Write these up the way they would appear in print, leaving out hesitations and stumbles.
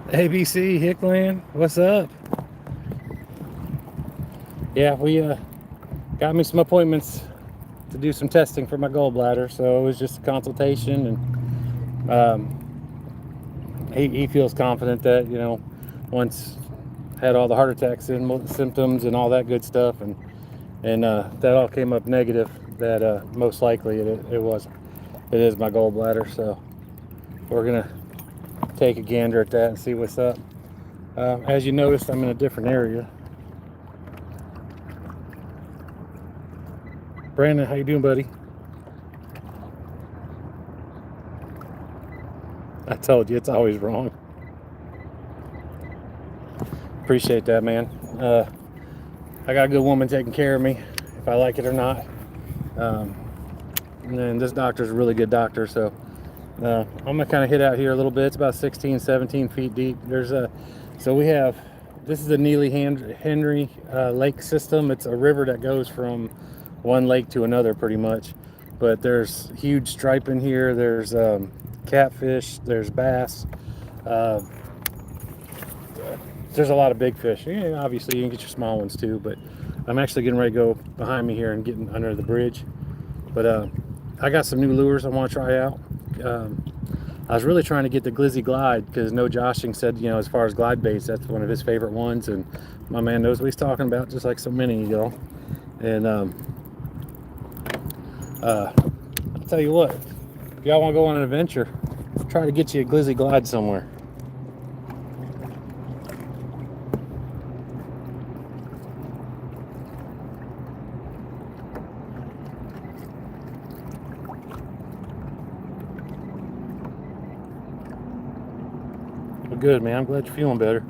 ABC Hickland, what's up? Yeah, we got me some appointments to do some testing for my gallbladder, so it was just a consultation, and he feels confident that once had all the heart attack symptoms and all that good stuff, and that all came up negative. That most likely it is my gallbladder. So we're gonna take a gander at that and see what's up. As you noticed, I'm in a different area. Brandon, how you doing, buddy? I told you it's always wrong. Appreciate that, man. I got a good woman taking care of me, if I like it or not. Um, and this doctor's a really good doctor, so I'm gonna kind of hit out here a little bit. It's about 16, 17 feet deep. So we have, this is the Neely Henry lake system. It's a river that goes from one lake to another pretty much, but there's huge stripe in here. There's catfish, there's bass, uh, there's a lot of big fish. Yeah, obviously you can get your small ones too, but I'm actually getting ready to go behind me here and getting under the bridge. But I got some new lures I want to try out. um, I was really trying to get the Glizzy Glide because No Joshing said, as far as glide baits, that's one of his favorite ones, and my man knows what he's talking about, just like so many, And I'll tell you what, if y'all want to go on an adventure, try to get you a Glizzy Glide somewhere. Well, good, man. I'm glad you're feeling better.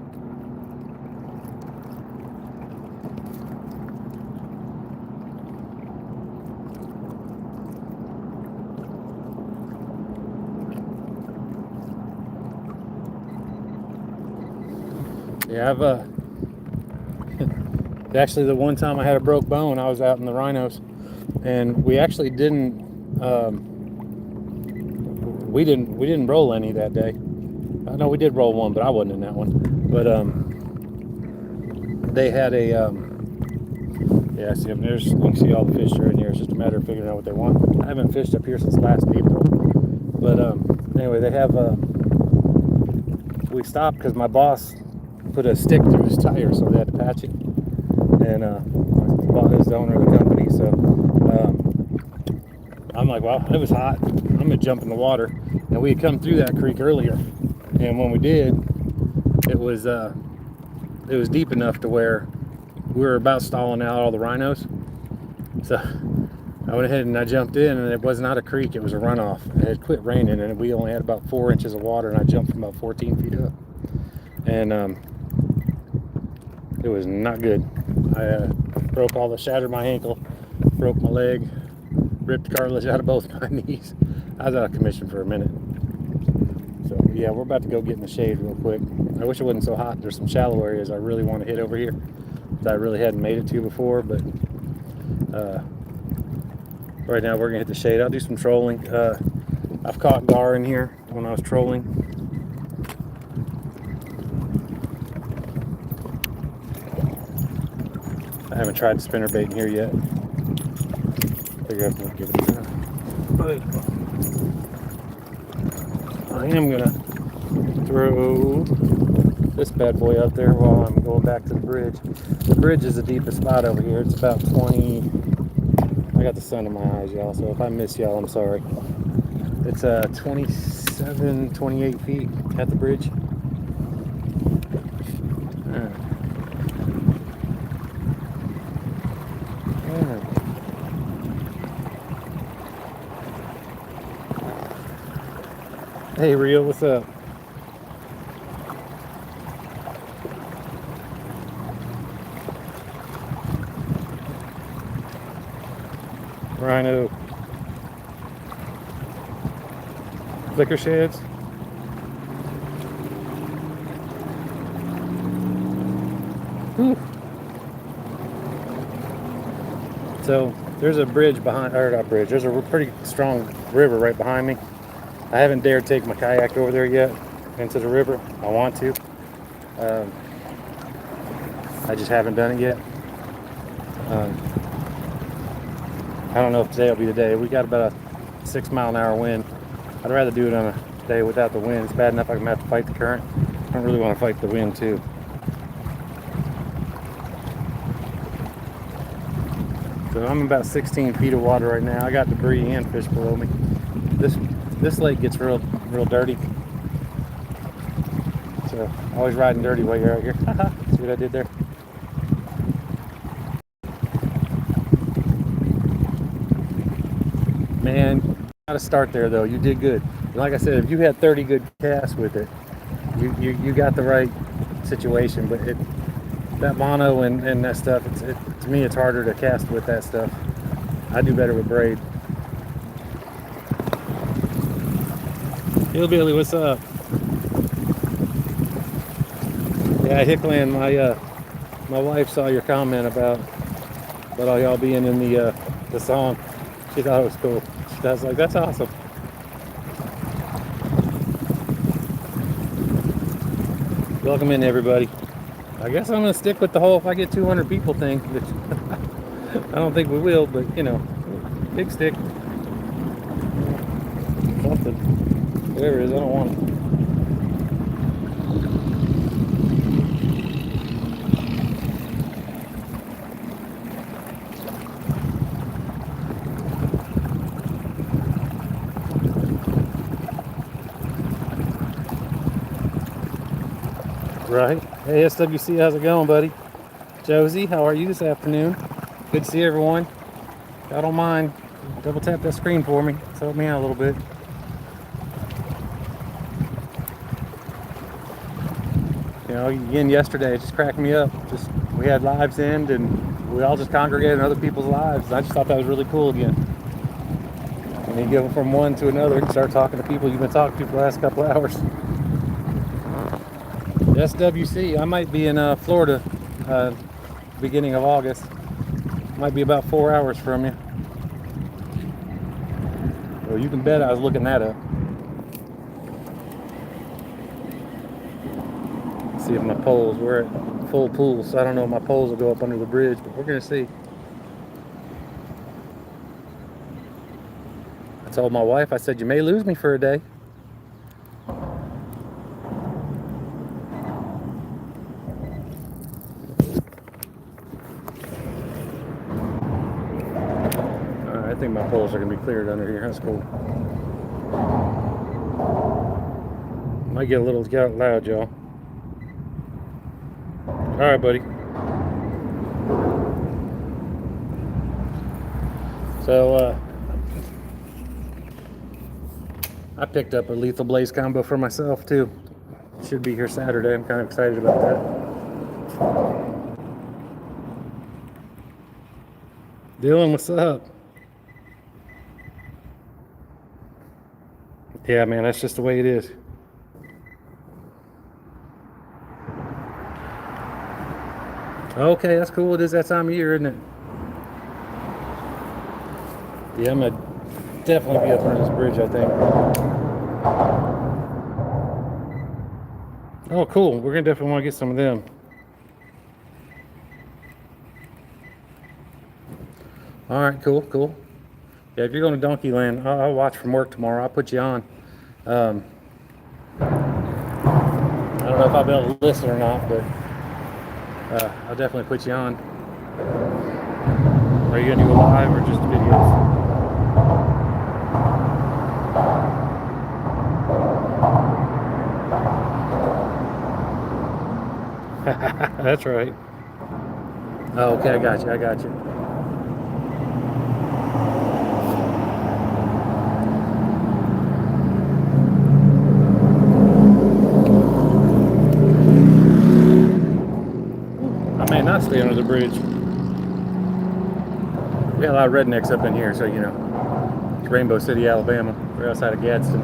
Yeah, I've actually, the one time I had a broke bone, I was out in the rhinos, and we actually didn't we didn't roll any that day. I know we did roll one, but I wasn't in that one. But they had a yeah, see, there's, you can see all the fish are in here. It's just a matter of figuring out what they want. I haven't fished up here since last April, but anyway, they have we stopped because my boss put a stick through his tire, so they had to patch it. And Bob is the owner of the company, so I'm like, well, it was hot. I'm gonna jump in the water, and we had come through that creek earlier, and when we did, it was deep enough to where we were about stalling out all the rhinos. So I went ahead and I jumped in, and it was not a creek; it was a runoff. It had quit raining, and we only had about 4 inches of water, and I jumped from about 14 feet up, and it was not good. I shattered my ankle, broke my leg, ripped cartilage out of both my knees. I was out of commission for a minute. So yeah, we're about to go get in the shade real quick. I wish it wasn't so hot. There's some shallow areas I really want to hit over here that I really hadn't made it to before, but right now we're gonna hit the shade. I'll do some trolling. I've caught gar in here when I was trolling. I haven't tried spinnerbait in here yet. Figure I'm gonna give it a try. But I am gonna throw this bad boy out there while I'm going back to the bridge. The bridge is the deepest spot over here. It's about 20. I got the sun in my eyes, y'all, so if I miss y'all, I'm sorry. It's 27, 28 feet at the bridge. Hey, Rio, what's up? Rhino. Flicker sheds. Whew. So there's a bridge behind, or not bridge, there's a pretty strong river right behind me. I haven't dared take my kayak over there yet. into the river. I want to. Um, I just haven't done it yet. I don't know if today will be the day. We got about a 6 mile an hour wind. I'd rather do it on a day without the wind. It's bad enough I'm gonna have to fight the current. I don't really want to fight the wind too. So I'm about 16 feet of water right now. I got debris and fish below me. This lake gets real dirty. So always riding dirty while you're out here. See what I did there? Man, gotta start there though. You did good. Like I said, if you had 30 good casts with it, you got the right situation. But that mono and that stuff, to me, it's harder to cast with that stuff. I do better with braid. Hillbilly, what's up? Yeah, Hickland, my wife saw your comment about all y'all being in the song. She thought it was cool. She was like, that's awesome. Welcome in, everybody. I guess I'm gonna stick with the whole if I get 200 people thing. I don't think we will, but you know, big stick. Something. Whatever it is, I don't want it. Right. Hey, SWC, how's it going, buddy? Josie, how are you this afternoon? Good to see everyone. If y'all don't mind, double tap that screen for me. It's helped me out a little bit. You know, again, yesterday it just cracked me up. Just we had lives end and we all just congregated in other people's lives. I just thought that was really cool again. And you go from one to another and start talking to people you've been talking to for the last couple of hours. SWC, I might be in Florida beginning of August. Might be about 4 hours from you. Well, you can bet I was looking that up. See if my poles, we're at full pool, so I don't know if my poles will go up under the bridge, but we're gonna see. I told my wife, I said, you may lose me for a day. I think my poles are going to be cleared under here. That's cool. Might get a little loud, y'all. All right, buddy. So, I picked up a Lethal Blaze combo for myself, too. Should be here Saturday. I'm kind of excited about that. Dylan, what's up? Yeah, man, that's just the way it is. Okay, that's cool. It is that time of year, isn't it? Yeah, I'm gonna definitely be up under this bridge, I think. Oh, cool. We're gonna definitely want to get some of them. All right, cool. Yeah, if you're going to Donkey Land, I'll watch from work tomorrow. I'll put you on. I don't know if I'll be able to listen or not, but I'll definitely put you on. Are you going to do a live or just videos? That's right. Oh, okay, I got you. Not stay under the bridge. We got a lot of rednecks up in here, so you know. It's Rainbow City, Alabama. We're outside of Gadsden.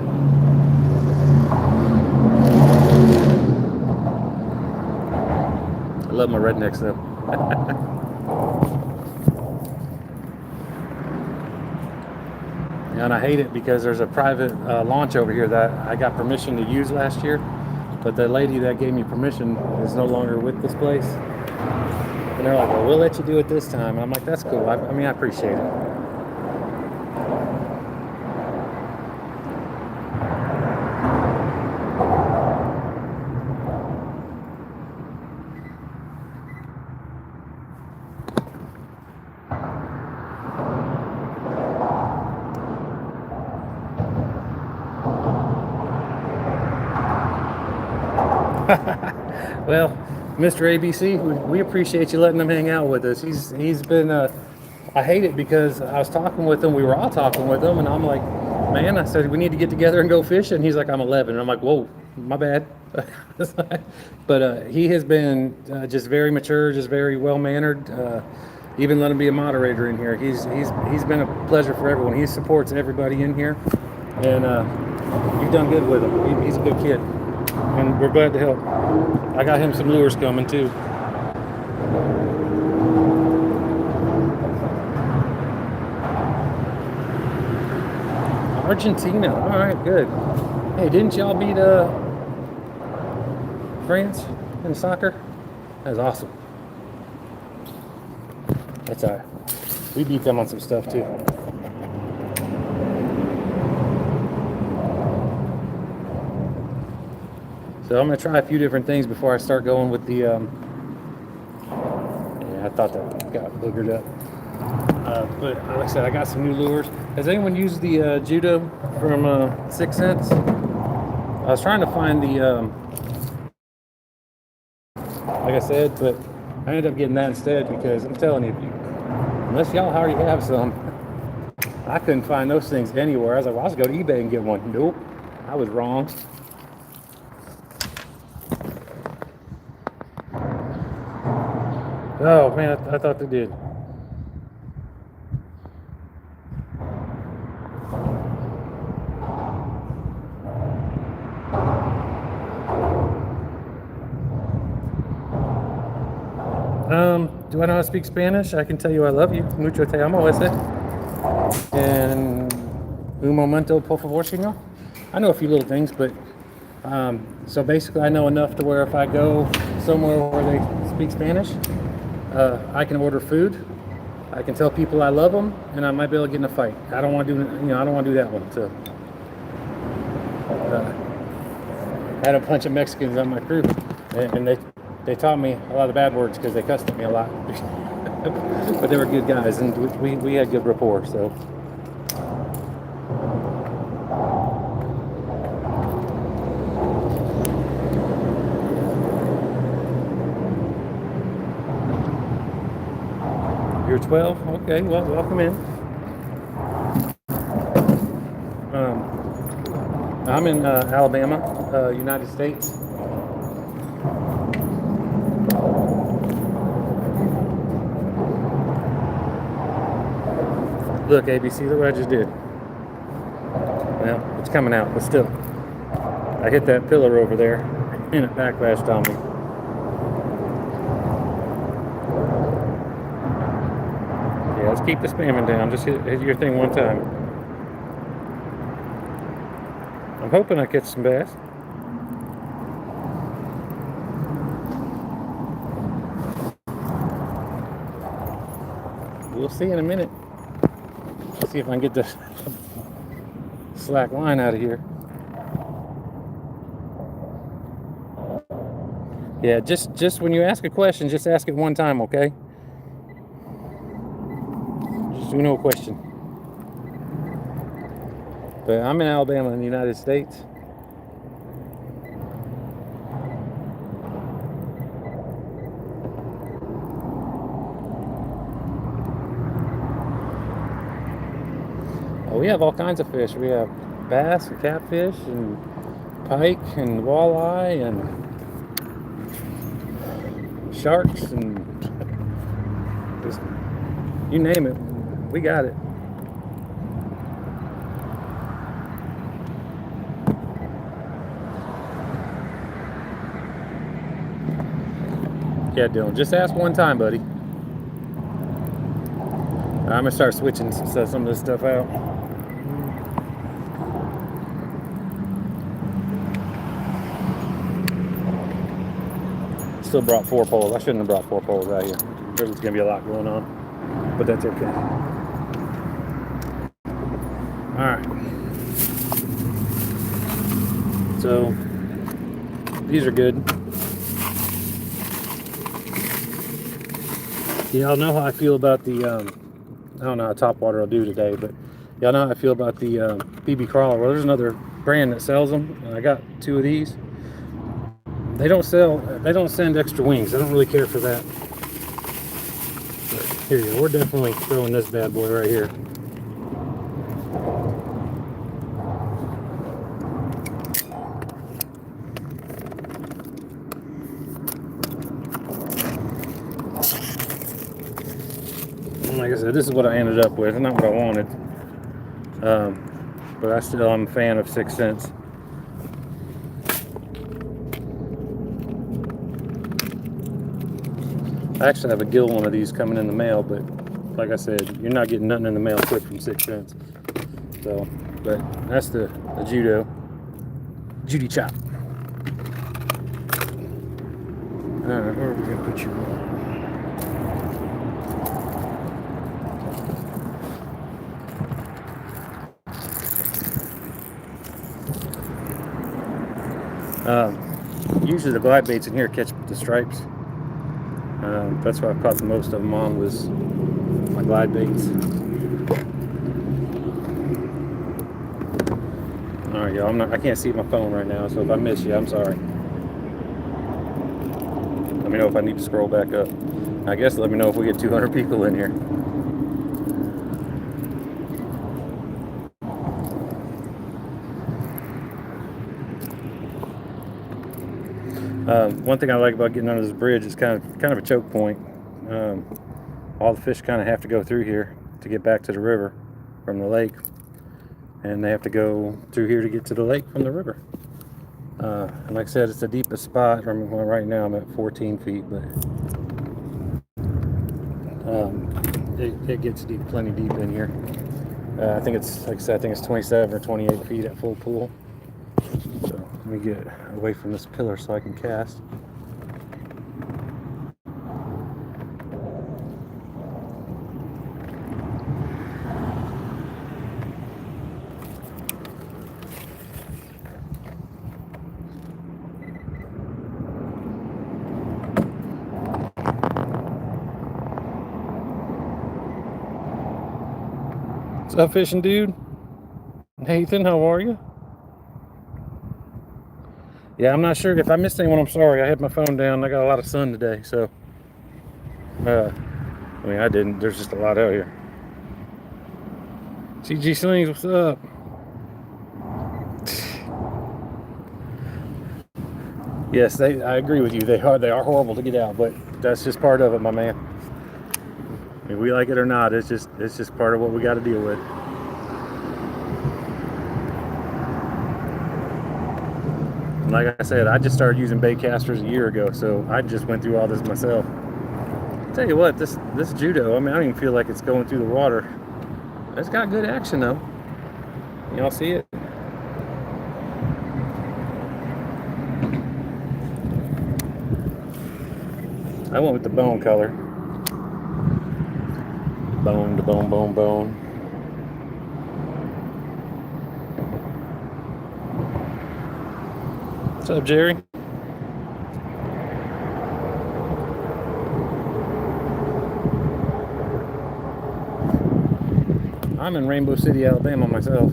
I love my rednecks though. And I hate it because there's a private launch over here that I got permission to use last year. but the lady that gave me permission is no longer with this place. And they're like, well, we'll let you do it this time. And I'm like, that's cool. I mean, I appreciate it. Well, Mr. ABC, we appreciate you letting him hang out with us. He's been. I hate it because I was talking with him. We were all talking with him, and I'm like, man, I said we need to get together and go fishing. He's like, I'm 11, and I'm like, whoa, my bad. But he has been just very mature, just very well mannered. Even let him be a moderator in here. He's been a pleasure for everyone. He supports everybody in here, and you've done good with him. He's a good kid. And we're glad to help. I got him some lures coming too. Argentina. All right, good. Hey, didn't y'all beat France in soccer? That was awesome. That's all right. We beat them on some stuff too. So I'm going to try a few different things before I start going with the, yeah, I thought that got boogered up. But like I said, I got some new lures. Has anyone used the Judo from 6 Cents? I was trying to find the, like I said, but I ended up getting that instead because I'm telling you, unless y'all already have some, I couldn't find those things anywhere. I was like, well, I'll just go to eBay and get one. Nope, I was wrong. Oh man, I thought they did. Do I know how to speak Spanish? I can tell you I love you. Mucho te amo, ese. And un momento, por favor, señor. I know a few little things, but so basically I know enough to where if I go somewhere where they speak Spanish, I can order food. I can tell people I love them, and I might be able to get in a fight. I don't want to do, I don't want to do that one. So I had a bunch of Mexicans on my crew, and they taught me a lot of bad words because they cussed at me a lot. But they were good guys, and we had good rapport. So. You're 12? Okay, well, welcome in. I'm in Alabama, United States. Look, ABC, look what I just did. Well, it's coming out, but still. I hit that pillar over there, and it backlashed on me. Yeah, let's keep the spamming down. Just hit your thing one time. I'm hoping I catch some bass. We'll see in a minute. See if I can get this slack line out of here. Yeah, just when you ask a question, just ask it one time, okay? Just no question. But I'm in Alabama in the United States. We have all kinds of fish. We have bass and catfish and pike and walleye and sharks and just you name it, we got it. Yeah, Dylan, just ask one time, buddy. I'm gonna start switching some of this stuff out. still brought 4 poles. I shouldn't have brought 4 poles out here. There's going to be a lot going on, but that's okay. All right. So these are good. Y'all know how I feel about the, I don't know how Topwater will do today, but y'all know how I feel about the PB crawler. Well, there's another brand that sells them, and I got 2 of these. They don't send extra wings. I don't really care for that. But here you go. We're definitely throwing this bad boy right here. And like I said, this is what I ended up with. It's not what I wanted. But I'm a fan of 6 cents. I actually have a gill one of these coming in the mail, but like I said, you're not getting nothing in the mail quick from 6 cents. So, but that's the Judy chop. Alright, where are we gonna put you on? Usually the glide baits in here catch the stripes. That's what I've caught the most of them on, was my glide baits. All right, y'all. I can't see my phone right now, so if I miss you, I'm sorry. Let me know if I need to scroll back up. I guess let me know if we get 200 people in here. One thing I like about getting under this bridge is kind of a choke point. All the fish kind of have to go through here to get back to the river from the lake, and they have to go through here to get to the lake from the river. And like I said, it's the deepest spot. Well, right now I'm at 14 feet, but it gets deep, plenty deep in here. I think it's, like I said, I think it's 27 or 28 feet at full pool. So let me get away from this pillar so I can cast. What's up, fishing dude? Nathan, how are you? Yeah, I'm not sure if I missed anyone. I'm sorry. I had my phone down. I got a lot of sun today, so I mean, I didn't. There's just a lot out here. CG Slings, what's up? Yes, I agree with you. They are horrible to get out, but that's just part of it, my man. I mean, we like it or not, it's just part of what we got to deal with. And like I said, I just started using bait casters a year ago, so I just went through all this myself. I'll tell you what, this Judo, I mean, I don't even feel like it's going through the water. It's got good action though. Y'all see it? I went with the bone color. Bone to bone, bone, bone. What's up, Jerry? I'm in Rainbow City, Alabama myself.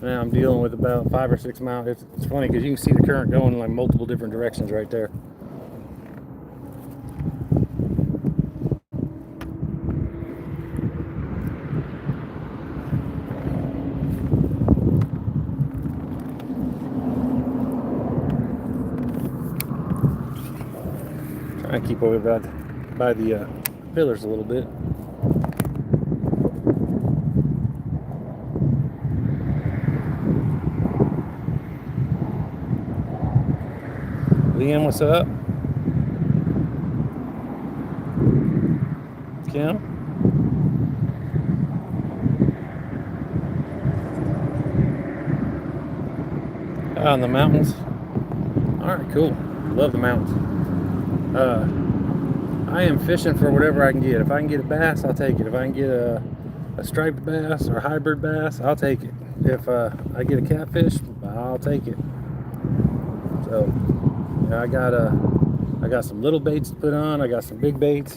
Now I'm dealing with about 5 or 6 miles. It's funny because you can see the current going in like multiple different directions right there. I keep over by the pillars a little bit. Liam, what's up? Kim? On the mountains. All right, cool. Love the mountains. I am fishing for whatever I can get. If I can get a bass, I'll take it. If I can get a striped bass or a hybrid bass, I'll take it. If I get a catfish, I'll take it. So yeah, I got some little baits to put on. I got some big baits.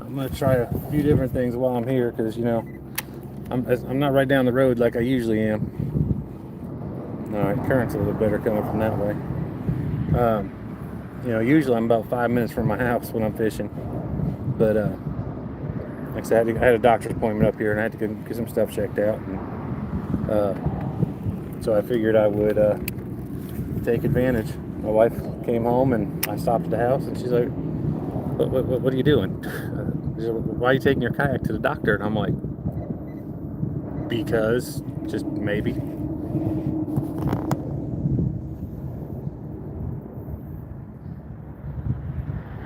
I'm gonna try a few different things while I'm here, because you know I'm not right down the road like I usually am. All right, current's a little better coming from that way. You know, usually I'm about 5 minutes from my house when I'm fishing, but like I said, I had a doctor's appointment up here, and I had to get some stuff checked out, and so I figured I would take advantage. My wife came home, and I stopped at the house, and she's like, "What are you doing? She's like, why are you taking your kayak to the doctor?" And I'm like, "Because, just maybe."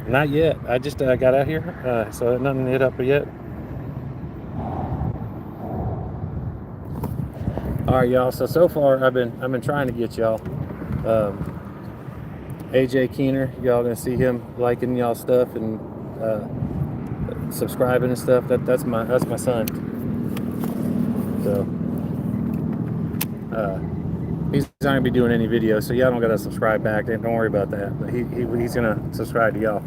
Not yet. I just got out here, so nothing hit up yet. All right, y'all. So far, I've been trying to get y'all. AJ Keener, y'all gonna see him liking y'all stuff and subscribing and stuff. That's my son. So he's not gonna be doing any videos, so y'all don't gotta subscribe back. Don't worry about that. But he's gonna subscribe to y'all.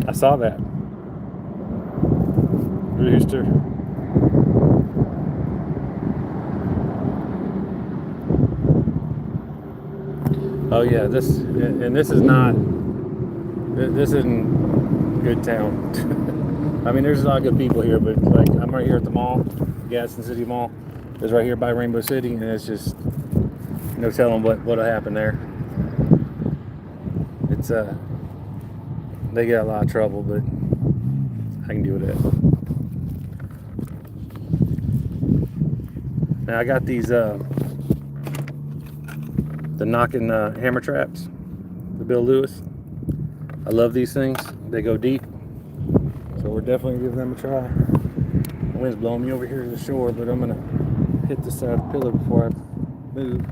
I saw that rooster. Oh yeah, this isn't good town. I mean, there's a lot of good people here, but like I'm right here at the mall, Gadsden City Mall. It's right here by Rainbow City, and it's just no telling what'll happen there. It's they get a lot of trouble, but I can deal with that. Now I got these the knocking hammer traps, the Bill Lewis. I love these things. They go deep, so we're definitely giving them a try. The wind's blowing me over here to the shore, but I'm gonna hit this side of the pillar before I move.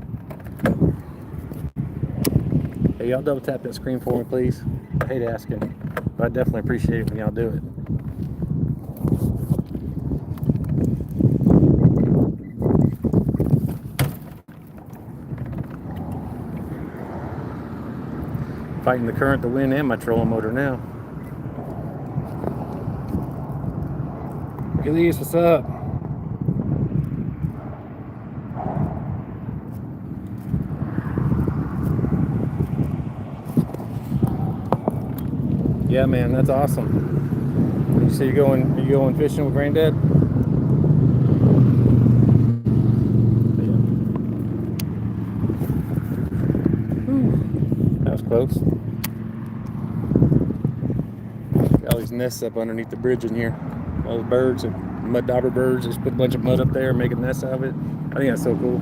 Hey, y'all double tap that screen for me, please. I hate asking, but I definitely appreciate it when y'all do it. Fighting the current, the wind, and my trolling motor now. Elise, what's up? Yeah, man, that's awesome. You say are you going fishing with Granddad? Yeah. That was close. Got all these nests up underneath the bridge in here. All the birds and mud dauber birds. Just put a bunch of mud up there and make a nest out of it. I think that's so cool.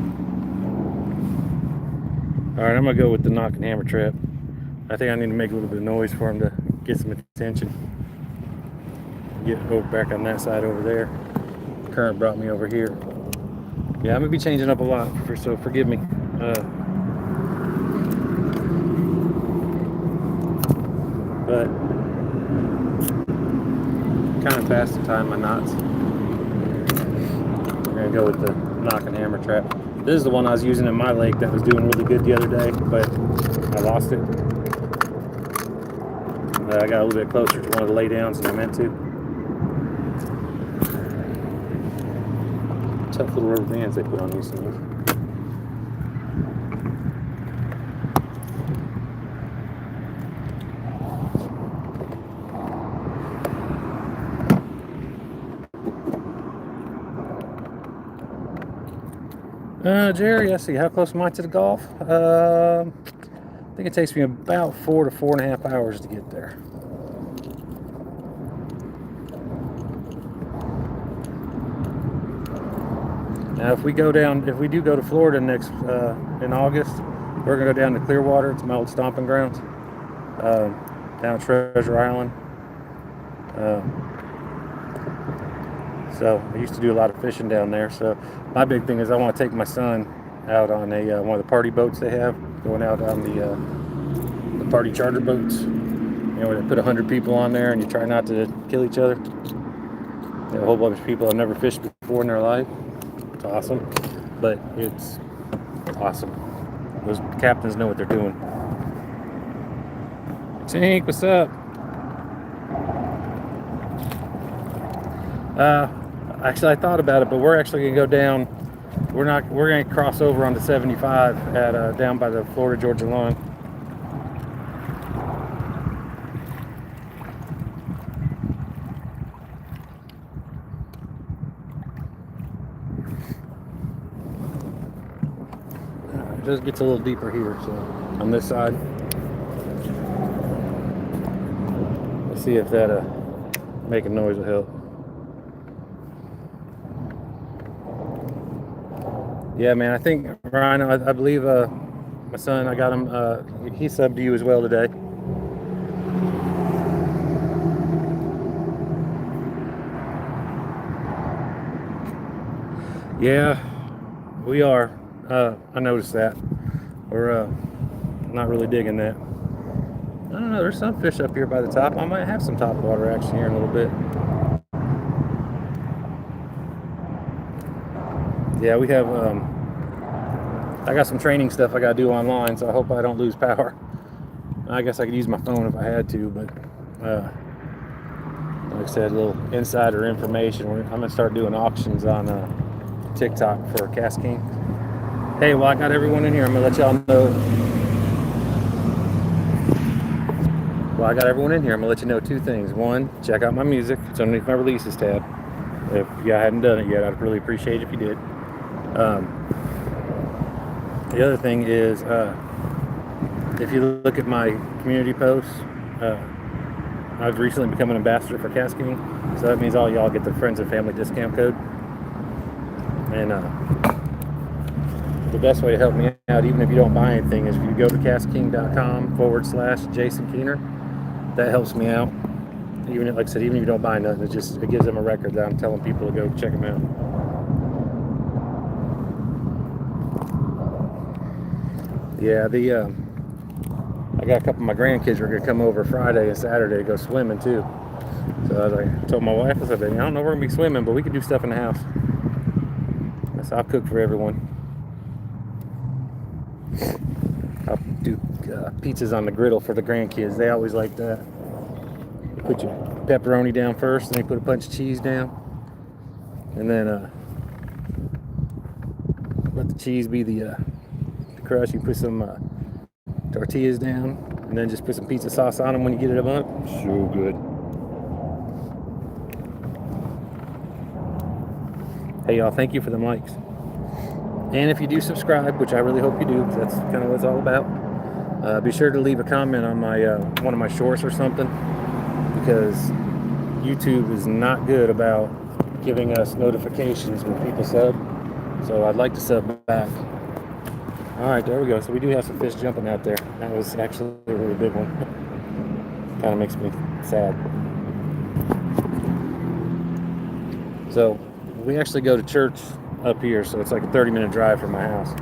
Alright, I'm gonna go with the knocking hammer trap. I think I need to make a little bit of noise for him to get some attention. Get over back on that side over there. Current brought me over here. Yeah, I'm gonna be changing up a lot, so forgive me. But kind of fast to tie my knots. We're gonna go with the knocking hammer trap. This is the one I was using in my lake that was doing really good the other day, but I lost it. I got a little bit closer to one of the laydowns than I meant to. Tough little rubber bands they put on these things. Jerry, let's see, how close am I to the Gulf? I think it takes me about 4 to 4.5 hours to get there. Now, if we do go to Florida next in August, we're gonna go down to Clearwater. It's my old stomping grounds, down at Treasure Island. So I used to do a lot of fishing down there. So my big thing is I want to take my son out on one of the party boats they have, going out on the party charter boats. You know, where they put 100 people on there and you try not to kill each other. You know, a whole bunch of people have never fished before in their life. It's awesome, but it's awesome. Those captains know what they're doing. Tink, what's up? Actually, I thought about it, but we're actually gonna go down. We're gonna cross over onto 75 at down by the Florida-Georgia line. It just gets a little deeper here, so on this side. Let's see if that making noise will help. Yeah, man, I think, Ryan, I believe my son, I got him, he subbed to you as well today. Yeah, we are. I noticed that. We're not really digging that. I don't know, there's some fish up here by the top. I might have some top water action here in a little bit. Yeah, we have, I got some training stuff I got to do online, so I hope I don't lose power. I guess I could use my phone if I had to, but like I said, a little insider information. I'm going to start doing auctions on TikTok for KastKing. Hey, well, I got everyone in here. I'm going to let y'all know. Well, I got everyone in here. I'm going to let you know two things. One, check out my music. It's underneath my releases tab. If you hadn't done it yet, I'd really appreciate it if you did. The other thing is, if you look at my community posts, I've recently become an ambassador for KastKing, so that means all y'all get the friends and family discount code. And the best way to help me out, even if you don't buy anything, is if you go to KastKing.com/Jason Keener. That helps me out. Even if, like I said, even if you don't buy nothing, it gives them a record that I'm telling people to go check them out. Yeah, I got a couple of my grandkids are gonna come over Friday and Saturday to go swimming too. So I told my wife, I said, I don't know if we're gonna be swimming, but we can do stuff in the house. So I'll cook for everyone. I'll do pizzas on the griddle for the grandkids. They always like that. You put your pepperoni down first, and then you put a bunch of cheese down, and then let the cheese be the crust. You put some tortillas down, and then just put some pizza sauce on them when you get it up. So good. Hey y'all, thank you for them likes. And if you do subscribe, which I really hope you do, because that's kind of what it's all about, be sure to leave a comment on my one of my shorts or something, because YouTube is not good about giving us notifications when people sub. So I'd like to sub back. All right, there we go. So we do have some fish jumping out there. That was actually a really big one. Kind of makes me sad. So we actually go to church up here, so it's like a 30-minute drive from my house.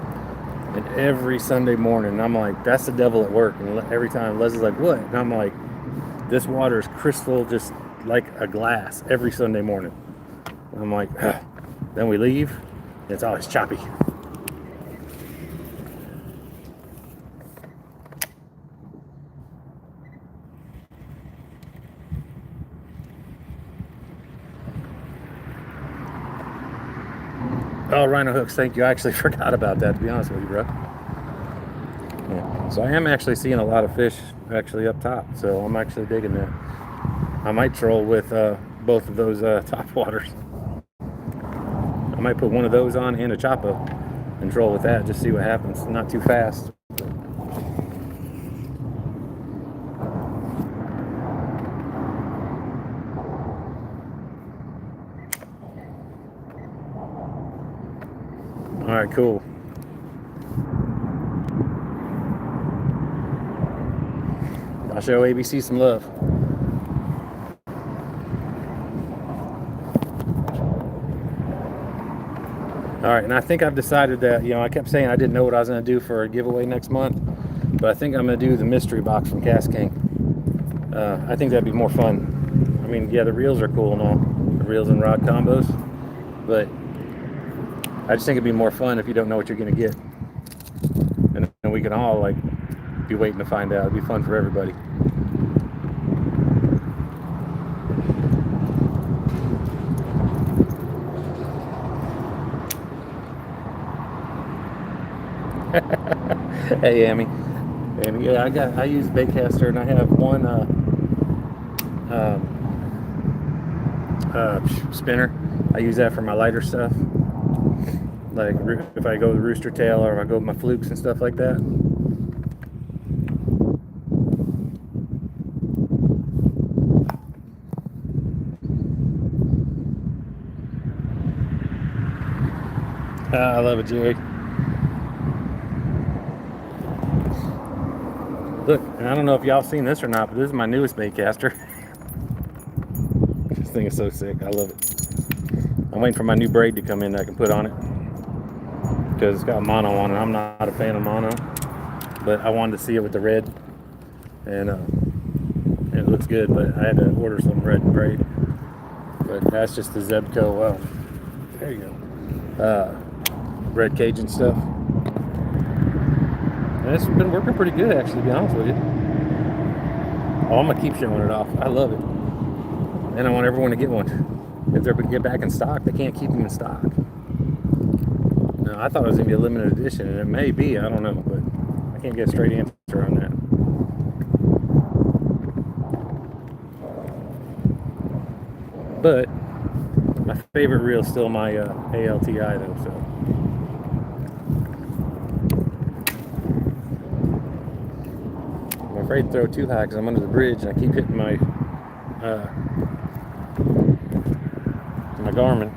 And every Sunday morning, I'm like, that's the devil at work. And every time Leslie's like, what? And I'm like, this water is crystal, just like a glass every Sunday morning. And I'm like, ugh. Then we leave, and it's always choppy. Oh, Rhino Hooks, thank you. I actually forgot about that, to be honest with you, bro. Yeah. So I am actually seeing a lot of fish actually up top, so I'm actually digging that. I might troll with both of those top waters. I might put one of those on and a chopper and troll with that, just see what happens. Not too fast. right, cool. I'll show ABC some love. All right, and I think I've decided that, I kept saying I didn't know what I was going to do for a giveaway next month, but I think I'm going to do the mystery box from KastKing. I think that'd be more fun. I mean, yeah, the reels are cool and all, the reels and rod combos, but I just think it'd be more fun if you don't know what you're going to get. And we can all, like, be waiting to find out. It'd be fun for everybody. Hey, Amy, yeah, I use Baitcaster, and I have one spinner. I use that for my lighter stuff, like if I go with Rooster Tail or if I go with my flukes and stuff like that. I love it, Jerry. Look, and I don't know if y'all seen this or not, but this is my newest Baitcaster. This thing is so sick. I love it. I'm waiting for my new braid to come in that I can put on it, because it's got mono on it. I'm not a fan of mono, but I wanted to see it with the red, and it looks good, but I had to order some red braid. But that's just the Zebco, there you go, red Cajun stuff. And it's been working pretty good, actually, to be honest with you. Oh, I'm going to keep showing it off. I love it. And I want everyone to get one. If they're get back in stock, they can't keep them in stock. Now, I thought it was going to be a limited edition, and it may be. I don't know, but I can't get a straight answer on that. But my favorite reel is still my ALTI, though, so. I'm afraid to throw too high because I'm under the bridge and I keep hitting my Garmin.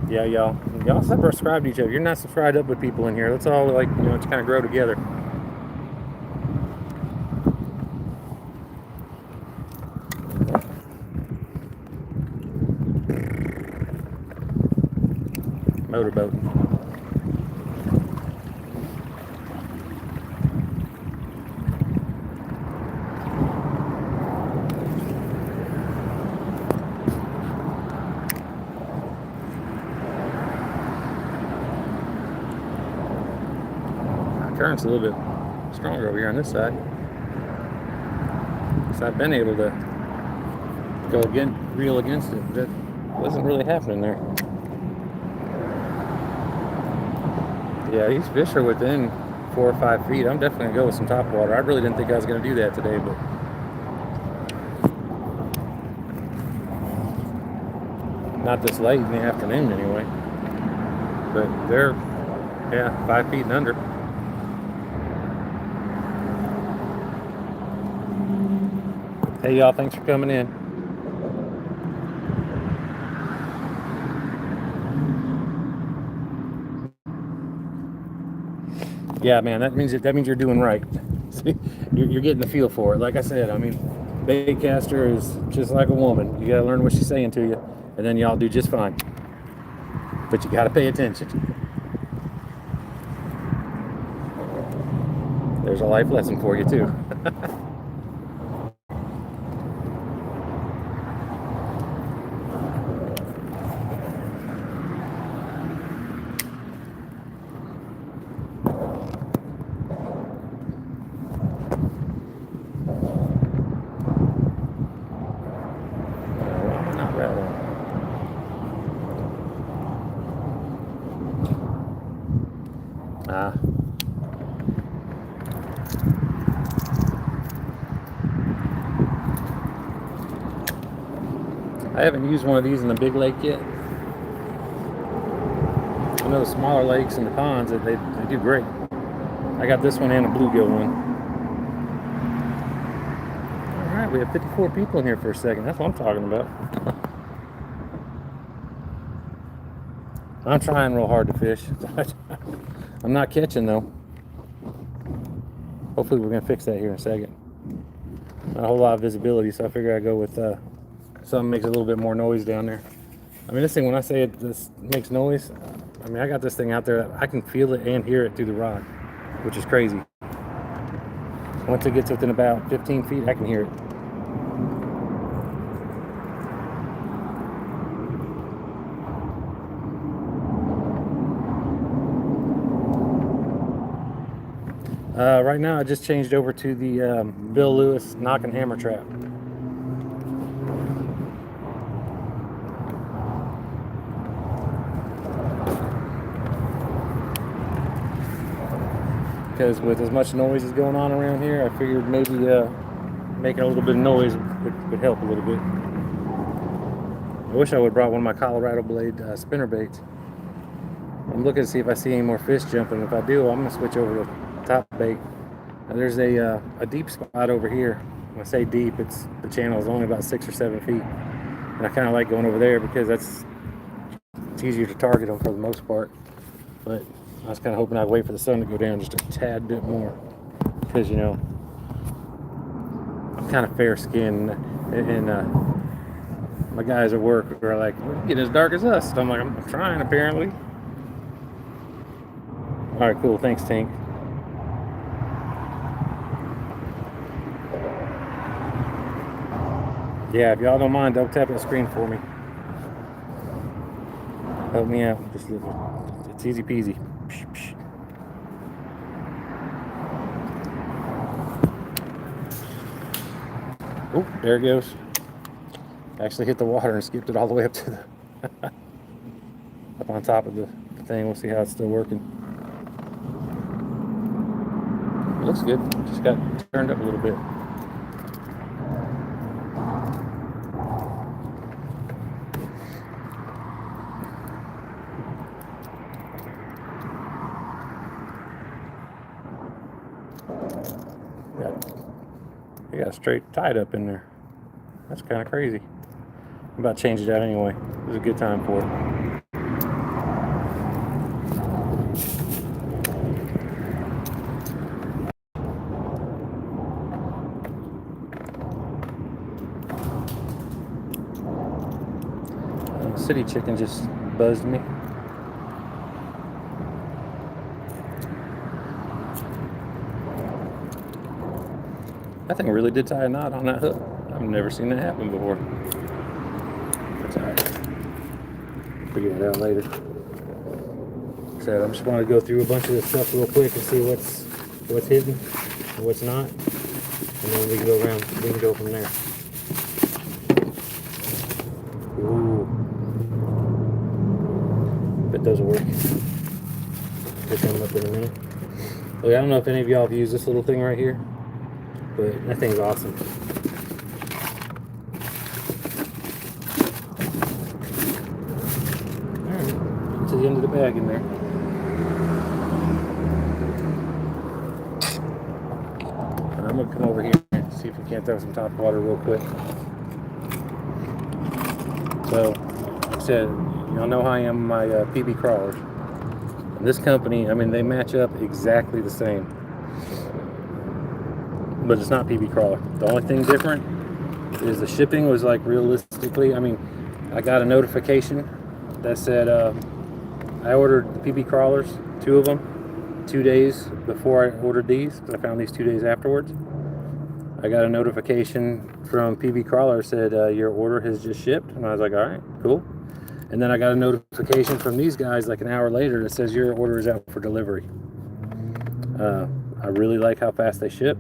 Yeah, y'all subscribe to each other. You're not subscribed up with people in here. Let's all, like, to kind of grow together. Motorboat. Current's a little bit stronger over here on this side, so I've been able to reel against it. That wasn't really happening there. Yeah, these fish are within 4 or 5 feet. I'm definitely gonna go with some top water. I really didn't think I was gonna do that today, but not this late in the afternoon anyway. But they're, 5 feet and under. Hey y'all, thanks for coming in. Yeah, man, that means you're doing right. you're getting the feel for it. Like I said, I mean, Baitcaster is just like a woman. You gotta learn what she's saying to you, and then y'all do just fine. But you gotta pay attention. There's a life lesson for you too. I haven't used one of these in the big lake yet. I know the smaller lakes and the ponds, they do great. I got this one and a bluegill one. All right, we have 54 people in here for a second. That's what I'm talking about. I'm trying real hard to fish. I'm not catching though. Hopefully we're gonna fix that here in a second. Not a whole lot of visibility, so I figure I'd go with something makes a little bit more noise down there. I mean, this thing, when I say this makes noise, I mean, I got this thing out there, I can feel it and hear it through the rod, which is crazy. Once it gets within about 15 feet, I can hear it. Right now, I just changed over to the Bill Lewis knock and hammer trap. Because with as much noise as going on around here, I figured maybe making a little bit of noise would help a little bit. I wish I would have brought one of my Colorado Blade spinner baits. I'm looking to see if I see any more fish jumping. If I do, I'm going to switch over to top bait. Now, there's a deep spot over here. When I say deep, the channel is only about 6 or 7 feet. And I kind of like going over there because it's easier to target them for the most part. But I was kind of hoping I'd wait for the sun to go down just a tad bit more, because, you know, I'm kind of fair-skinned, and my guys at work are like, "We're getting as dark as us." So I'm like, I'm trying, apparently. All right, cool. Thanks, Tank. Yeah, if y'all don't mind, double tap that screen for me. Help me out. Just it's easy peasy. Oh, there it goes. Actually hit the water and skipped it all the way up to the up on top of the thing. We'll see how it's still working. It looks good. Just got turned up a little bit. They got straight tied up in there. That's kind of crazy. I'm about to change it out anyway. It was a good time for it. City chicken just buzzed me. That thing really did tie a knot on that hook. I've never seen that happen before. That's all right. Figure it out later. So I'm just going to go through a bunch of this stuff real quick and see what's hidden and what's not, and then we can go around. We can go from there. Ooh, if it doesn't work, pick them up in a minute. Look, I don't know if any of y'all have used this little thing right here, but that thing's awesome. Alright, to the end of the bag in there. And I'm gonna come over here and see if we can't throw some top water real quick. So, like I said, y'all know how I am with my PB crawlers. And this company, I mean, they match up exactly the same. But it's not PB crawler. The only thing different is the shipping was like realistically, I mean, I got a notification that said I ordered the PB crawlers, 2 of them, 2 days before I ordered these, because I found these 2 days afterwards. I got a notification from PB crawler said your order has just shipped, and I was like, all right, cool. And then I got a notification from these guys like an hour later that says your order is out for delivery. I really like how fast they ship.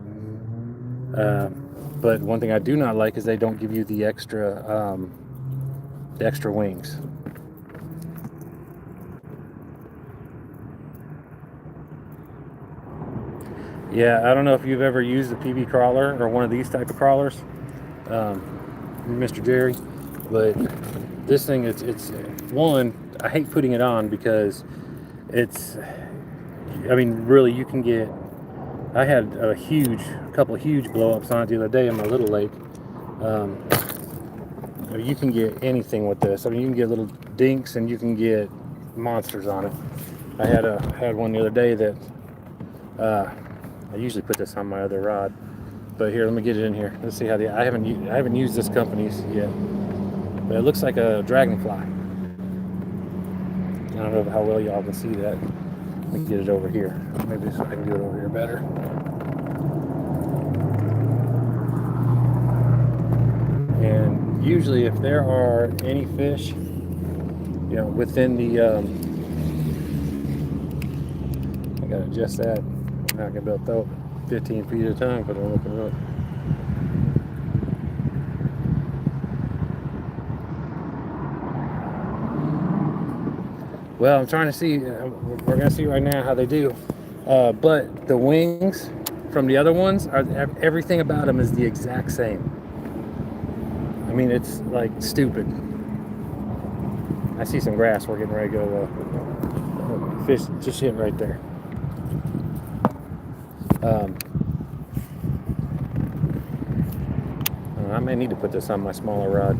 But one thing I do not like is they don't give you the extra wings. Yeah, I don't know if you've ever used a PB crawler or one of these type of crawlers, Mr. Jerry, but this thing, it's one, I hate putting it on because it's, I mean, really, you can get I had a couple of huge blow-ups on it the other day in my little lake. You can get anything with this. I mean, you can get little dinks and you can get monsters on it. I had one the other day that I usually put this on my other rod, but here, let me get it in here. Let's see how I haven't used this company's yet, but it looks like a dragonfly. I don't know how well y'all can see that. Let me get it over here. Maybe I can do it over here better. And usually, if there are any fish, within the, I gotta adjust that. I'm not gonna be able to throw 15 feet at a time because I'm looking up. Well, I'm trying to see. We're gonna see right now how they do. But the wings from the other ones everything about them is the exact same. I mean, it's like stupid. I see some grass. We're getting ready to go. Fish just hit right there. I may need to put this on my smaller rod.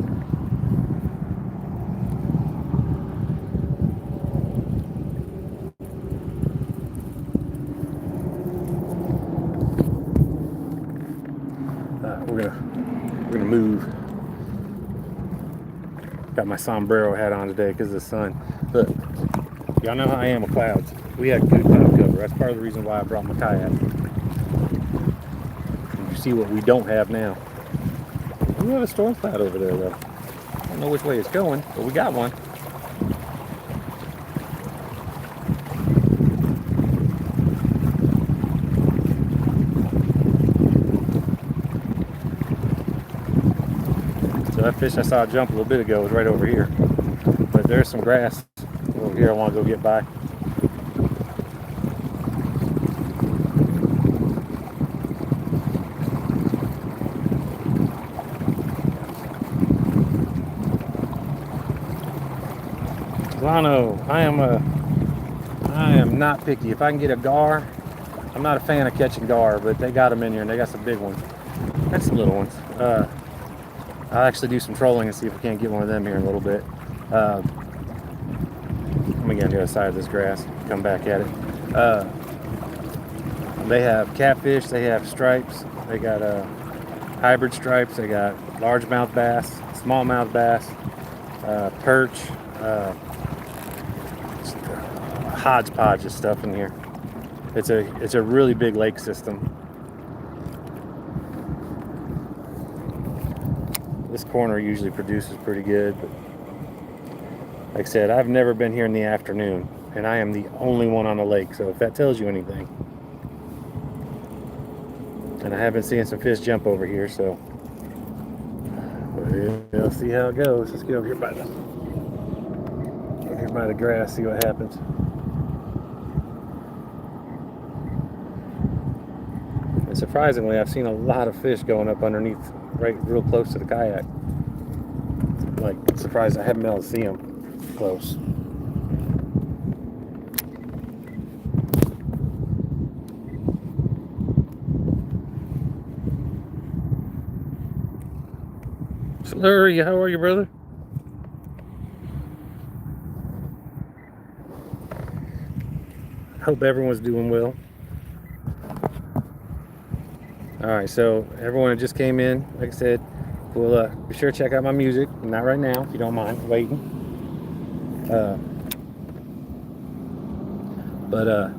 We're gonna move. Got my sombrero hat on today because of the sun. Look, y'all know how I am with clouds. We had good cloud cover. That's part of the reason why I brought my kayak. You see what we don't have now. We have a storm cloud over there though. I don't know which way it's going, but we got one. So that fish I saw jump a little bit ago was right over here. But there's some grass over here I want to go get by. Lano, I am not picky. If I can get a gar, I'm not a fan of catching gar, but they got them in here and they got some big ones and some little ones. I'll actually do some trolling and see if we can't get one of them here in a little bit. Let me get on the other side of this grass, come back at it. They have catfish, they have stripes, they got hybrid stripes, they got largemouth bass, smallmouth bass, perch, hodgepodge of stuff in here. It's a really big lake system. This corner usually produces pretty good, but like I said, I've never been here in the afternoon, and I am the only one on the lake, so if that tells you anything. And I have been seeing some fish jump over here, so we'll see how it goes. Let's get over here by the grass, see what happens. And surprisingly, I've seen a lot of fish going up underneath, right real close to the kayak. Like, surprised I haven't been able to see them close. Slurry, how are you, brother? Hope everyone's doing well. Alright, so everyone that just came in, like I said, we'll be sure to check out my music. Not right now, if you don't mind waiting. But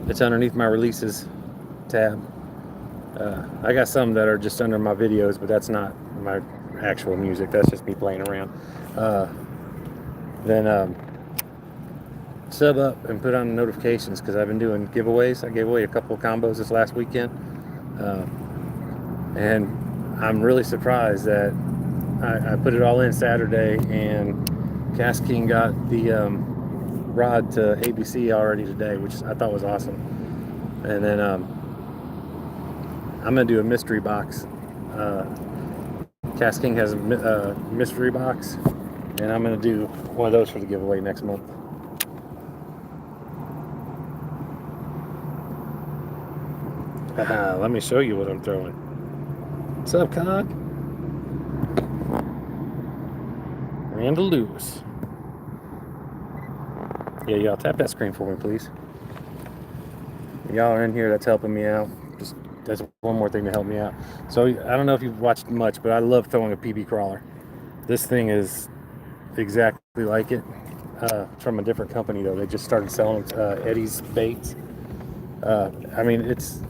it's underneath my releases tab. I got some that are just under my videos, but that's not my actual music. That's just me playing around. Then sub up and put on notifications because I've been doing giveaways. I gave away a couple of combos this last weekend. And I'm really surprised that I put it all in Saturday and KastKing got the rod to ABC already today, which I thought was awesome. And then I'm going to do a mystery box. KastKing has a mystery box, and I'm going to do one of those for the giveaway next month. Let me show you what I'm throwing. What's up, Cod? Randall Lewis. Yeah, y'all tap that screen for me, please. Y'all are in here, that's helping me out. Just that's one more thing to help me out. So I don't know if you've watched much, but I love throwing a PB crawler. This thing is exactly like it. It's from a different company though. They just started selling Eddie's baits. I mean, it's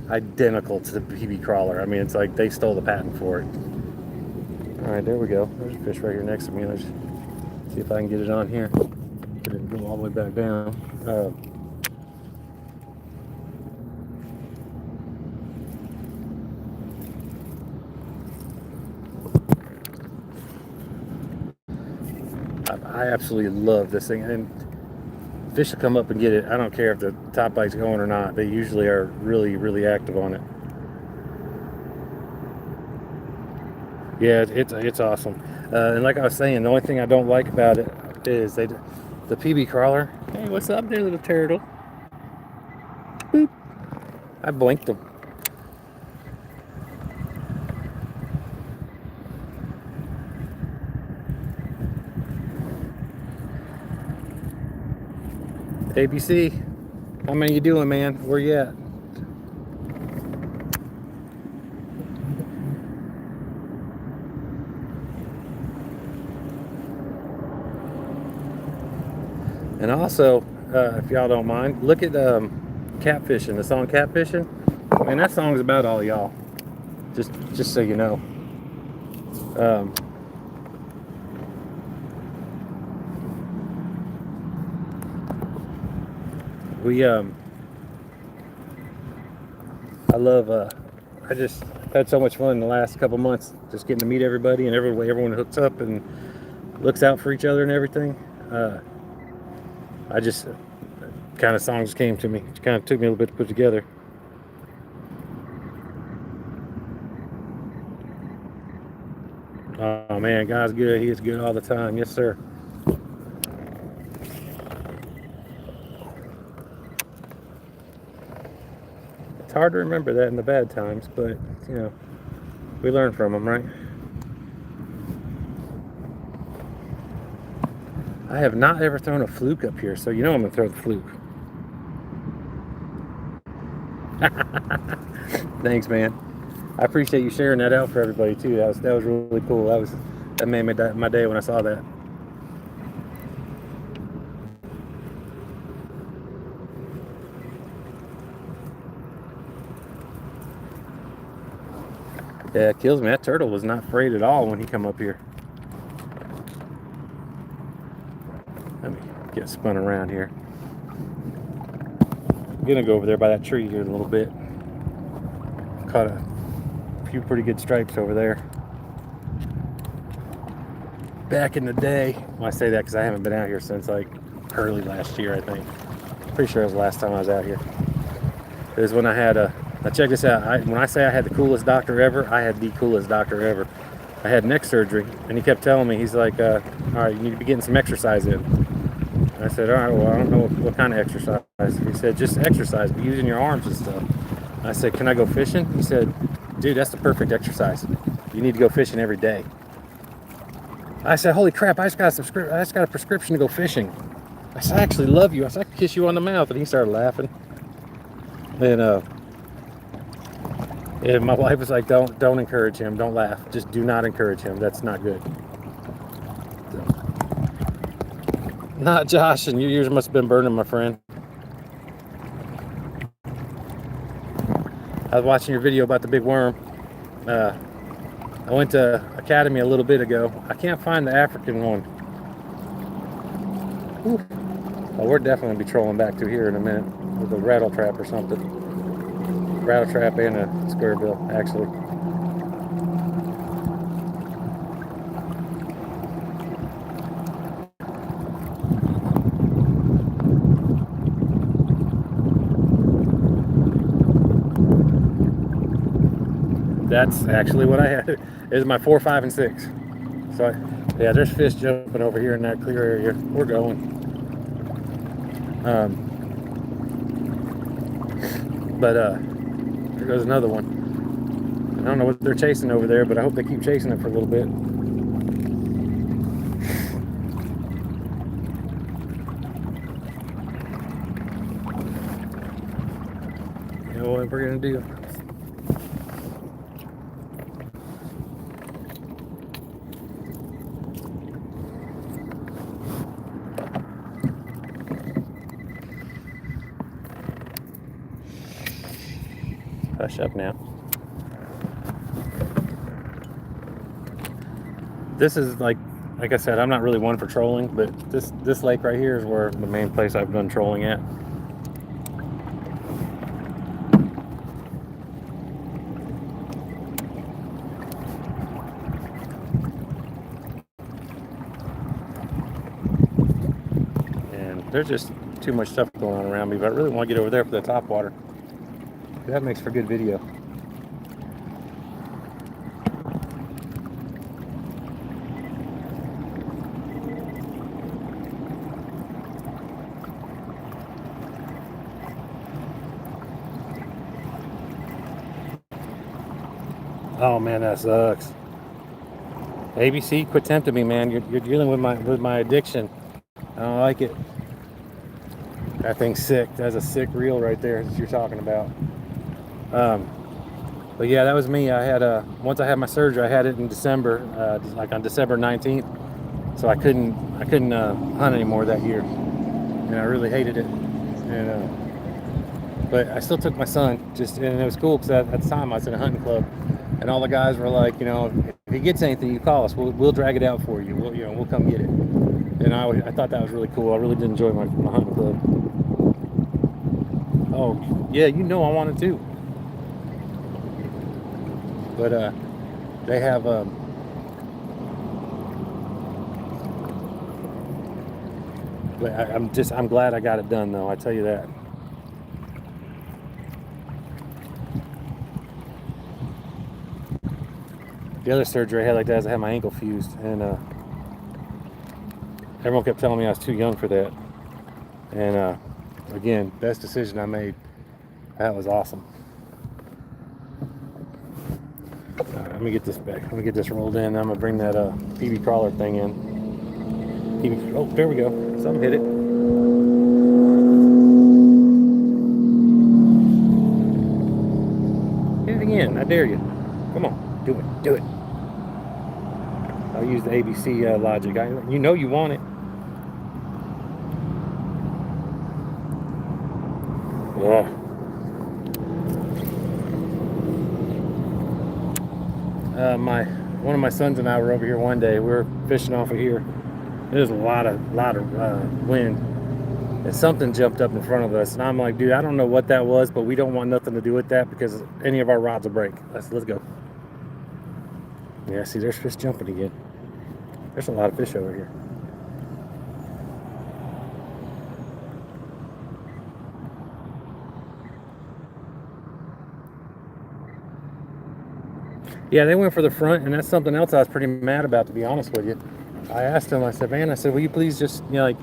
identical to the PB crawler. I mean, it's like they stole the patent for it. All right, there we go. There's a fish right here next to me. Let's see if I can get it on here. Get it go all the way back down. I absolutely love this thing, and fish will come up and get it. I don't care if the top bite's going or not. They usually are really, really active on it. Yeah, it's awesome. And like I was saying, the only thing I don't like about it is the PB crawler. Hey, what's up there, little turtle? Boop. I blinked him. ABC, how many you doing, man? Where you at? And also, if y'all don't mind, look at Catfishing, the song Catfishing. Man, that song's about all y'all. Just so you know. I love, I just had so much fun in the last couple months, just getting to meet everybody and everyone hooks up and looks out for each other and everything. I just, kind of songs came to me. It kind of took me a little bit to put together. Oh man, God's good. He is good all the time. Yes, sir. It's hard to remember that in the bad times, but you know, we learn from them, right? I have not ever thrown a fluke up here, so you know I'm gonna throw the fluke. Thanks, man. I appreciate you sharing that out for everybody too. That was really cool. That made my day when I saw that. Yeah, it kills me. That turtle was not afraid at all when he come up here. Let me get spun around here. I'm gonna go over there by that tree here in a little bit. Caught a few pretty good stripes over there. Back in the day, well, I say that because I haven't been out here since like early last year, I think. Pretty sure it was the last time I was out here. It was when I had a. Now check this out. When I say I had the coolest doctor ever, I had the coolest doctor ever. I had neck surgery, and he kept telling me, he's like, all right, you need to be getting some exercise in. And I said, all right, well, I don't know what kind of exercise. He said, just exercise, but using your arms and stuff. I said, can I go fishing? He said, dude, that's the perfect exercise. You need to go fishing every day. I said, holy crap, I just got a prescription to go fishing. I said, I actually love you. I said, I can kiss you on the mouth. And he started laughing. And my wife was like, don't encourage him. Don't laugh. Just do not encourage him. That's not good. So, not Josh, and yours must have been burning, my friend. I was watching your video about the big worm. I went to Academy a little bit ago. I can't find the African one. Whew. Oh, we're definitely gonna be trolling back through here in a minute with a rattle trap or something. Rattle trap and a square bill, actually. That's actually what I had. It is my 4, 5, and 6. So yeah, there's fish jumping over here in that clear area. We're going. There goes another one. I don't know what they're chasing over there, but I hope they keep chasing it for a little bit. You know what we're gonna do? Hush up now. This is like I said, I'm not really one for trolling, but this lake right here is where the main place I've done trolling at. And there's just too much stuff going on around me, but I really want to get over there for the top water. That makes for good video. Oh man, that sucks. ABC, quit tempting me, man. You're dealing with my addiction. I don't like it. That thing's sick. That's a sick reel right there that you're talking about. But yeah, that was me. I had once I had my surgery, I had it in December, like on December 19th. So I couldn't hunt anymore that year, and I really hated it. And but I still took my son, and it was cool because at the time I was in a hunting club, and all the guys were like, you know, if he gets anything, you call us. We'll drag it out for you. We'll come get it. And I thought that was really cool. I really did enjoy my hunting club. Oh yeah, you know I wanted to. But they have I'm glad I got it done though, I tell you that. The other surgery I had like that is I had my ankle fused, and everyone kept telling me I was too young for that. And again, best decision I made. That was awesome. Let me get this back. Let me get this rolled in. I'm gonna bring that PB crawler thing in. Oh, there we go. Something hit it. Hit it again. I dare you. Come on, do it. Do it. I'll use the ABC logic. You know you want it. Yeah. One of my sons and I were over here one day. We were fishing off of here. There's a lot of wind, and something jumped up in front of us. And I'm like, dude, I don't know what that was, but we don't want nothing to do with that because any of our rods will break. Let's go. Yeah, see, there's fish jumping again. There's a lot of fish over here. Yeah, they went for the front, and that's something else I was pretty mad about, to be honest with you. I asked him, I said, will you please just, like,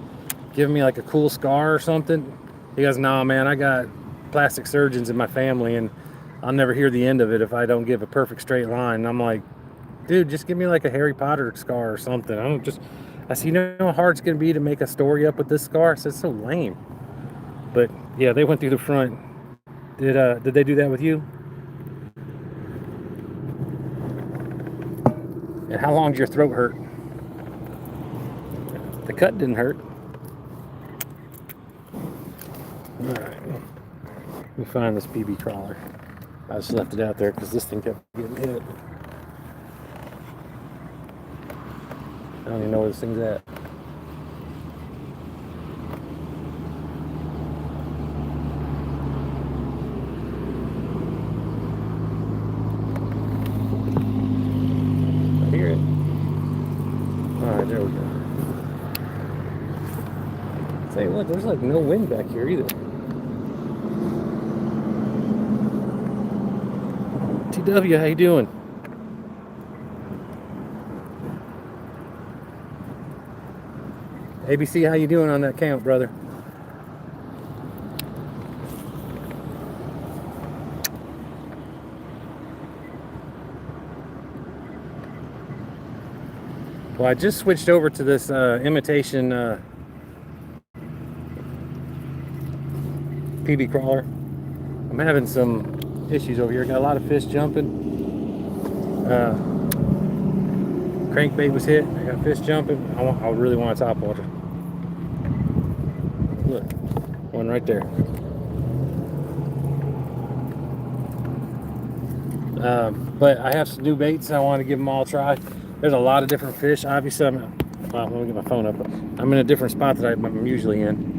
give me like a cool scar or something? He goes, no, man, I got plastic surgeons in my family, and I'll never hear the end of it if I don't give a perfect straight line. And I'm like, dude, just give me like a Harry Potter scar or something. I said, you know how hard it's going to be to make a story up with this scar? I said, it's so lame. But yeah, they went through the front. Did they do that with you? And how long did your throat hurt? The cut didn't hurt. All right. Let me find this PB trawler. I just left it out there because this thing kept getting hit. I don't even know where this thing's at. I hear it. Alright, there we go. Say what, there's like no wind back here either. TW, how you doing? ABC, how you doing on that count, brother? Well, I just switched over to this imitation PB crawler. I'm having some issues over here. Got a lot of fish jumping. Crankbait was hit. I got fish jumping. I really want a topwater. Look, one right there. But I have some new baits. I want to give them all a try. There's a lot of different fish. Obviously, let me get my phone up. I'm in a different spot that I'm usually in.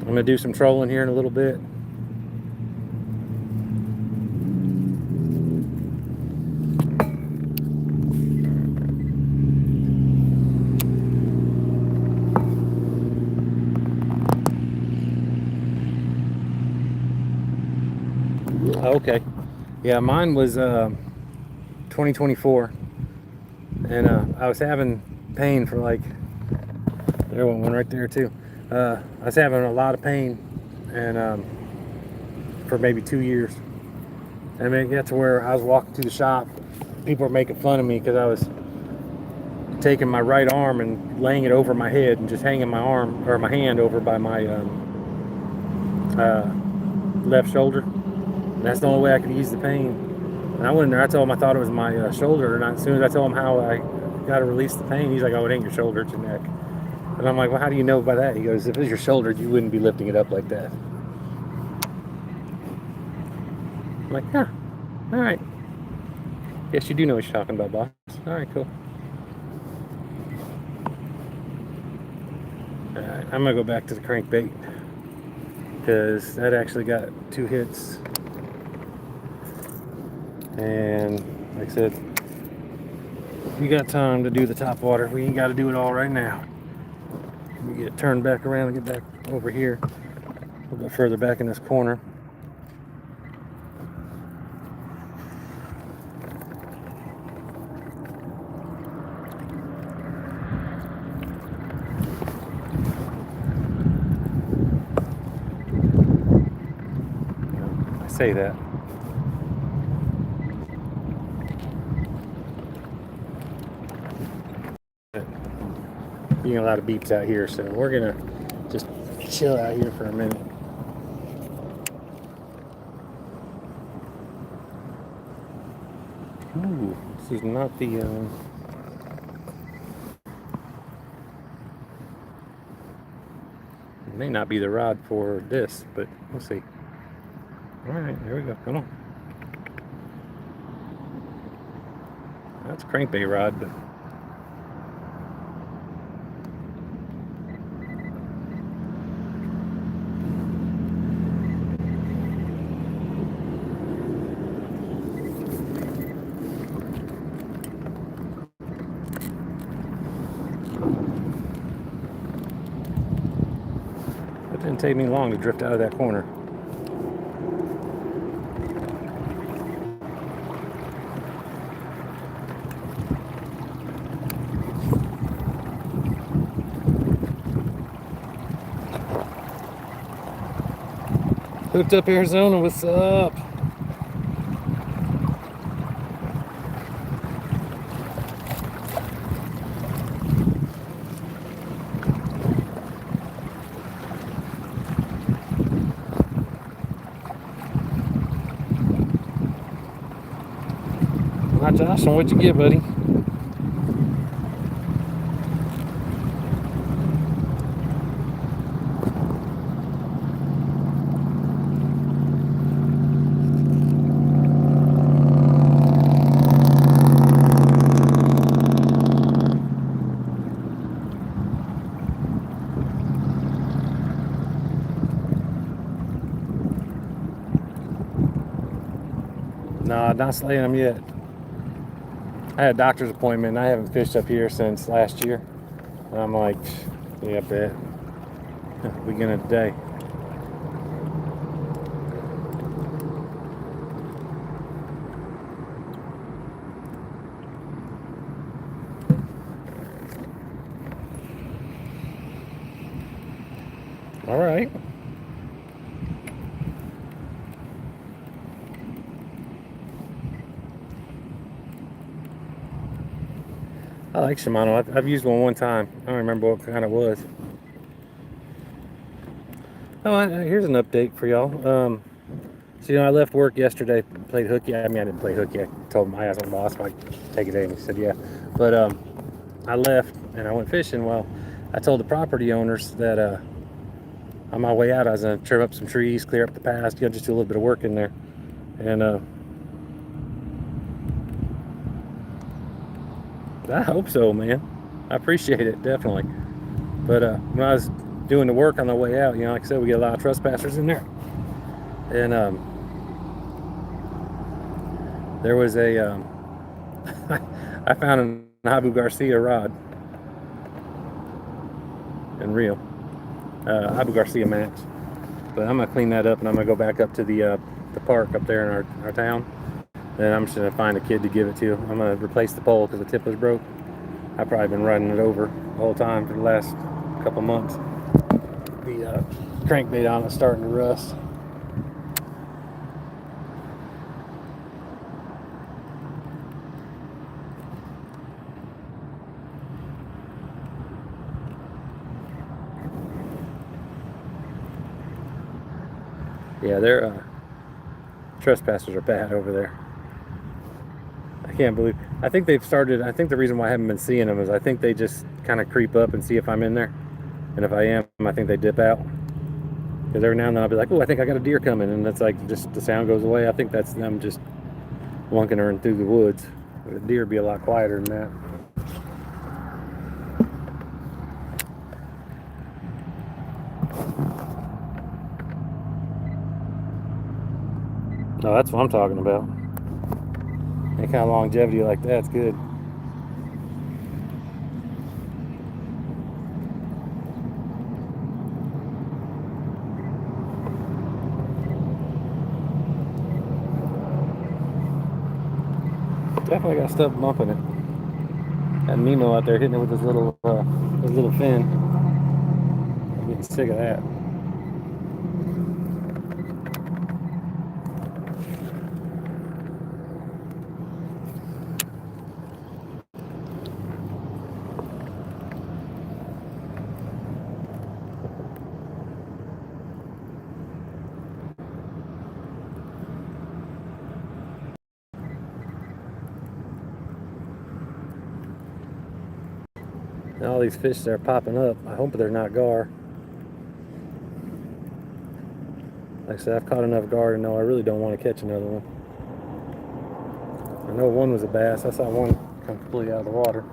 I'm gonna do some trolling here in a little bit. Okay, yeah, mine was 2024, and I was having pain for like, there went one right there too. I was having a lot of pain, and for maybe 2 years. And it got to where I was walking through the shop, people were making fun of me because I was taking my right arm and laying it over my head and just hanging my arm or my hand over by my left shoulder. And that's the only way I could ease the pain. And I went in there, I told him I thought it was my shoulder, and as soon as I told him how I got to release the pain, he's like, oh, it ain't your shoulder, it's your neck. And I'm like, well, how do you know by that? He goes, if it was your shoulder, you wouldn't be lifting it up like that. I'm like, huh, all right. Yes, you do know what you're talking about, boss. All right, cool. All right, I'm gonna go back to the crankbait because that actually got 2 hits. And like I said, we got time to do the top water. We ain't got to do it all right now. We get turned back around and get back over here, a little bit further back in this corner. I say that. Being a lot of beeps out here, so we're gonna just chill out here for a minute. Ooh, this is not the it may not be the rod for this, but we'll see. All right, here we go. Come on. That's a crankbait rod, but it didn't take me long to drift out of that corner. Hooked Up Arizona, what's up? Hi Josh, and what'd you get, buddy? Nah, not slaying them yet. I had a doctor's appointment and I haven't fished up here since last year. And I'm like, yeah, I bet. Beginning of the day. All right. I like Shimano. I've used one time. I don't remember what kind it was. Oh, here's an update for y'all. So, I left work yesterday, played hooky. I mean, I didn't play hooky. I told him I asked my boss if I could take it in. He said, yeah. But I left and I went fishing. Well, I told the property owners that on my way out, I was going to trim up some trees, clear up the path, just do a little bit of work in there. And I hope so, man. I appreciate it, definitely. But when I was doing the work on the way out, like I said, we get a lot of trespassers in there. And there was a, I found an Abu Garcia rod and reel, Abu Garcia Max. But I'm gonna clean that up and I'm gonna go back up to the park up there in our town. Then I'm just gonna find a kid to give it to. I'm gonna replace the pole because the tip was broke. I've probably been running it over the whole time for the last couple months. The crankbait on it's starting to rust. Yeah, they're trespassers are bad over there. I can't believe. I think they've started. I think the reason why I haven't been seeing them is I think they just kind of creep up and see if I'm in there, and if I am, I think they dip out. Because every now and then I'll be like, "Oh, I think I got a deer coming," and that's like just the sound goes away. I think that's them just lunking her through the woods. But a deer would be a lot quieter than that. No, that's what I'm talking about. Any kind of longevity like that's good. Definitely got stuff bumping it. Got Nemo out there hitting it with his little fin. I'm getting sick of that. And all these fish that are popping up, I hope they're not gar. Like I said, I've caught enough gar to know I really don't want to catch another one. I know one was a bass. I saw one come completely out of the water.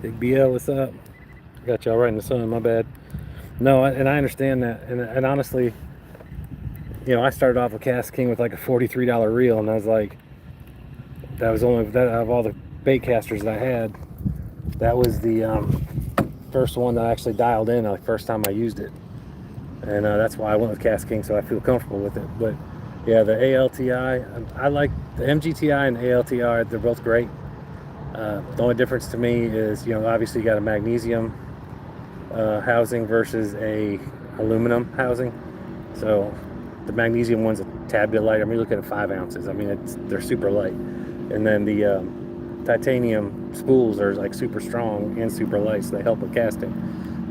Big BL, what's up? Got y'all right in the sun, my bad. No, and I understand that. And honestly, I started off with KastKing with like a $43 reel, and I was like, that was only that out of all the bait casters that I had, that was the first one that I actually dialed in the first time I used it. And that's why I went with KastKing, so I feel comfortable with it. But yeah, the ALTI, I like the MGTI and ALTI, they're both great. The only difference to me is, obviously you got a magnesium housing versus a aluminum housing. So the magnesium one's a tad bit lighter. I mean, look at 5 ounces. I mean, they're super light. And then the titanium spools are like super strong and super light, so they help with casting.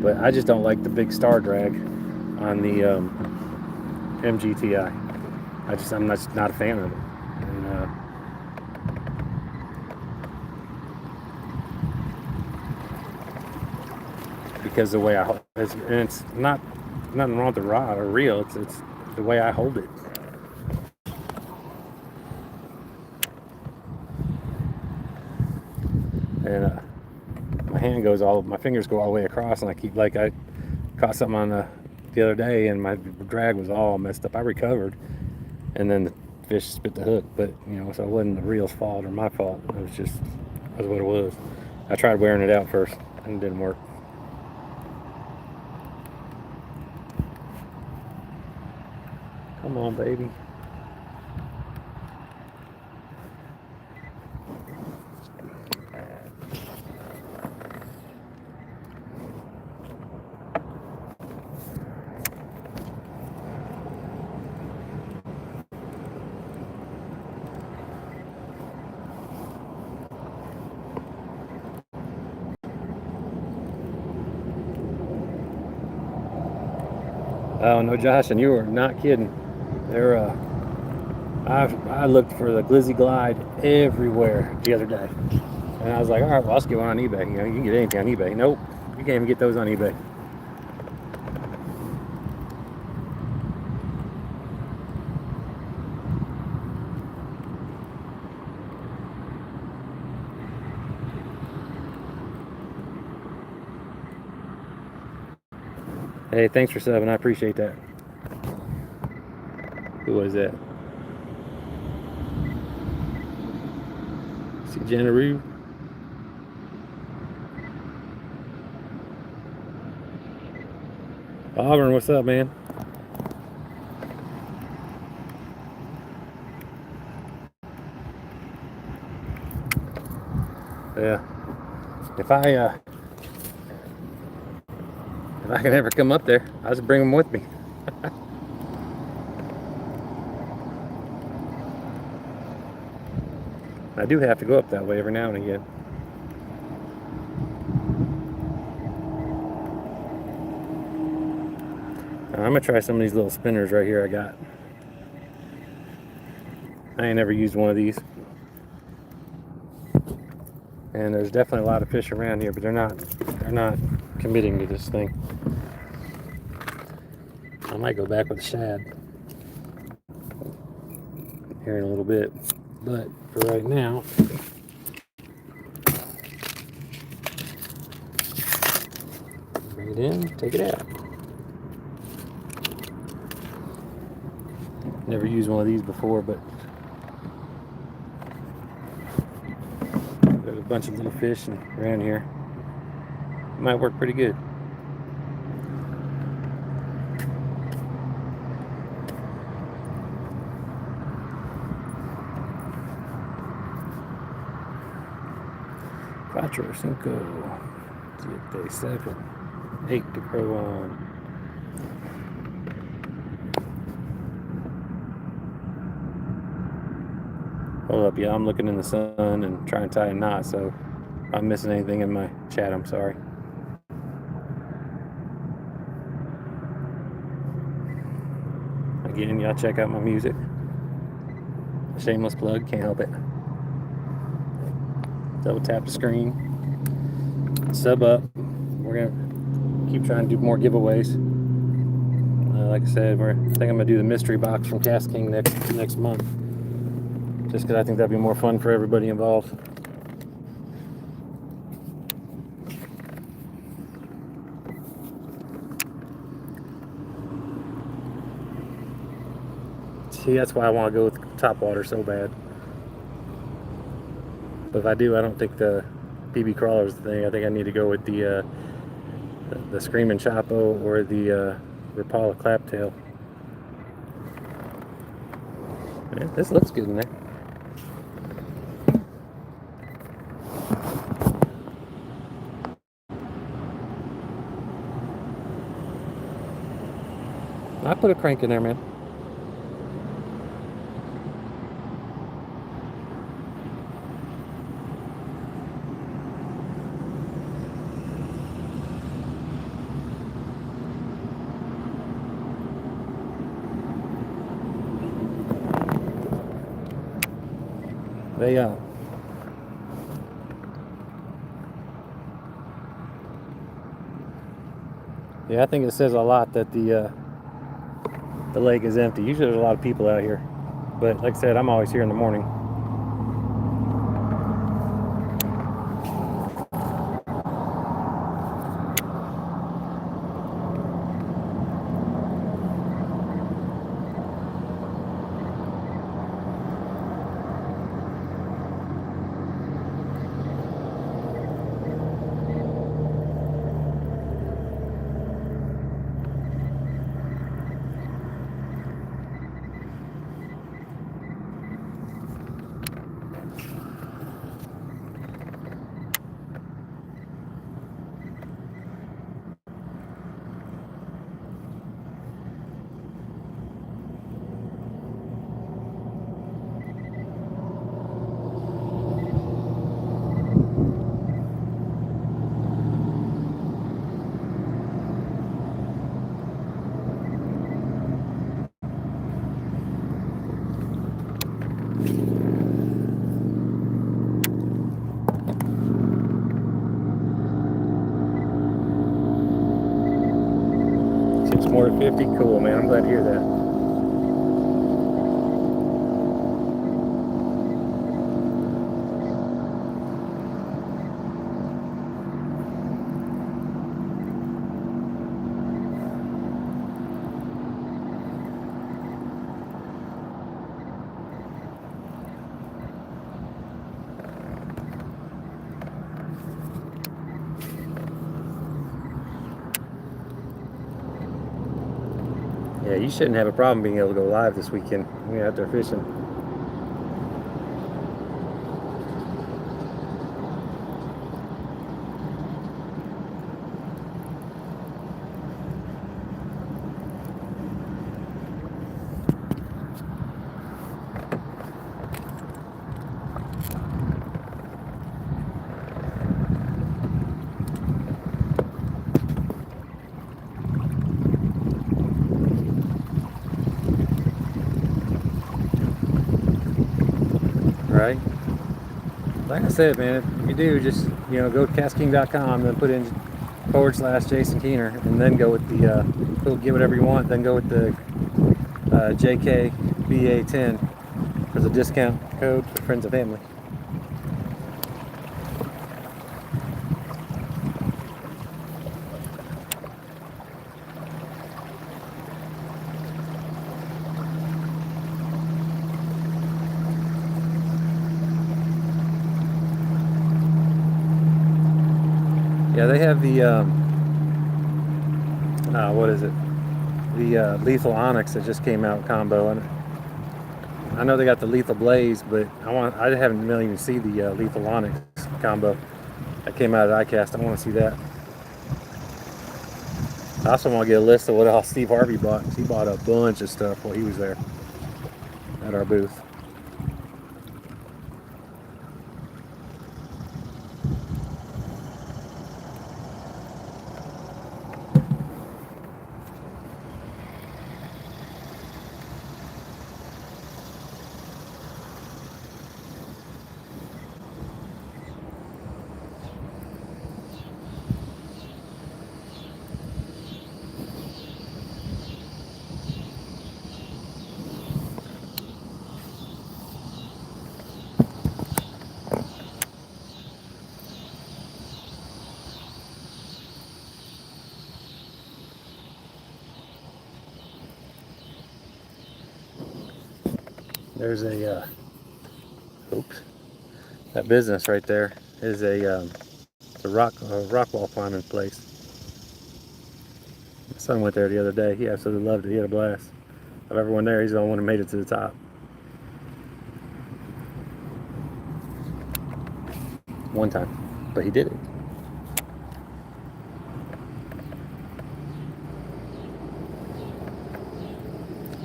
But I just don't like the big star drag on the MGTI. I'm not a fan of it. And, because the way it's not nothing wrong with the rod or reel. It's the way I hold it. And my fingers go all the way across, and I caught something on the other day, and my drag was all messed up. I recovered, and then the fish spit the hook, but so it wasn't the reel's fault or my fault. It was what it was. I tried wearing it out first and it didn't work. Come on, baby. Oh no, Josh, and you are not kidding. They're I looked for the Glizzy Glide everywhere the other day, and I was like, all right, well, I'll just get one on eBay. You know, you can get anything on eBay. Nope, you can't even get those on eBay. Hey, thanks for subbing. I appreciate that. Who was that? See Jenna Rue? Auburn, what's up, man? Yeah. If I can ever come up there, I'll just bring them with me. I do have to go up that way every now and again. I'm gonna try some of these little spinners right here I got. I ain't never used one of these. And there's definitely a lot of fish around here, but they're not committing to this thing. I might go back with a shad here in a little bit, but for right now, bring it in, take it out. Never used one of these before, but there's a bunch of little fish around here. It might work pretty good. Quattro Cinco. Day 7. 8 to grow on. Hold up, yeah, I'm looking in the sun and trying to tie a knot, so if I'm missing anything in my chat, I'm sorry. Again, y'all check out my music. Shameless plug, can't help it. Double tap the screen. Sub up. We're gonna keep trying to do more giveaways. Like I said, I think I'm gonna do the mystery box from KastKing next month, just because I think that'd be more fun for everybody involved. See, that's why I want to go with topwater so bad. But if I do, I don't think the PB crawler is the thing. I think I need to go with the Screaming Chapo or the Rapala Claptail. Yeah, this looks good in there. I put a crank in there, man. They yeah, I think it says a lot that the lake is empty. Usually there's a lot of people out here, but like I said, I'm always here in the morning. 450. Cool, man. I'm glad to hear that. Yeah, you shouldn't have a problem being able to go live this weekend when you're out there fishing. Right? Like I said, man, if you do, just go to KastKing.com, then put in /Jason Keener, and then go with the get whatever you want. Then go with the JKBA10 as a discount code for friends and family. Yeah, they have the what is it? The Lethal Onyx that just came out combo, and I know they got the Lethal Blaze, but I haven't really even seen the Lethal Onyx combo that came out at ICAST. I want to see that. I also want to get a list of what all Steve Harvey bought. He bought a bunch of stuff while he was there at our booth. There's a oops, that business right there is a rock wall climbing place. My son went there the other day. He absolutely loved it. He had a blast. Of everyone there, he's the only one who made it to the top. One time, but he did it.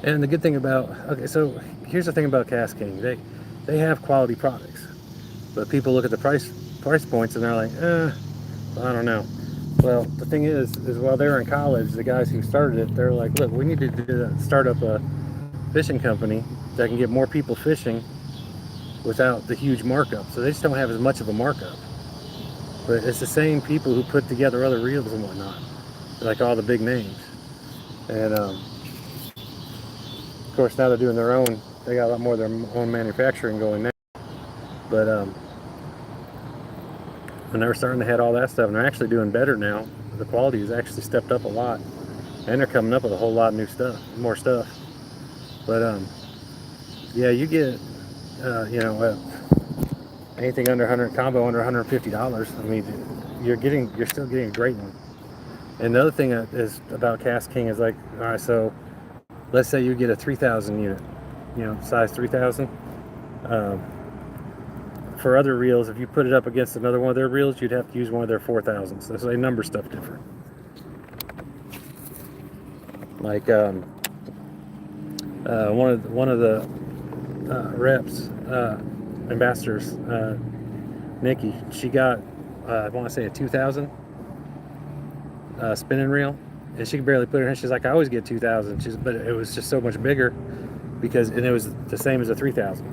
And the good thing about, okay, so here's the thing about KastKing. They have quality products, but people look at the price points and they're like, I don't know. Well, the thing is while they were in college, the guys who started it, they're like, look, we need to start up a fishing company that can get more people fishing without the huge markup. So they just don't have as much of a markup. But it's the same people who put together other reels and whatnot, like all the big names. And of course, now they're doing their own. They got a lot more of their own manufacturing going now. But when they were starting to have all that stuff, and they're actually doing better now. The quality has actually stepped up a lot, and they're coming up with a whole lot of new stuff, more stuff. But yeah, you get anything under 100 combo under $150. I mean, you're still getting a great one. And the other thing is about KastKing is like, all right, so let's say you get a 3,000 unit, size 3,000. For other reels, if you put it up against another one of their reels, you'd have to use one of their 4,000s. So they number stuff different. Like one of the reps, ambassadors, Nikki, she got I want to say a 2,000 spinning reel, and she could barely put it in. She's like, I always get 2,000. But it was just so much bigger and it was the same as a 3,000.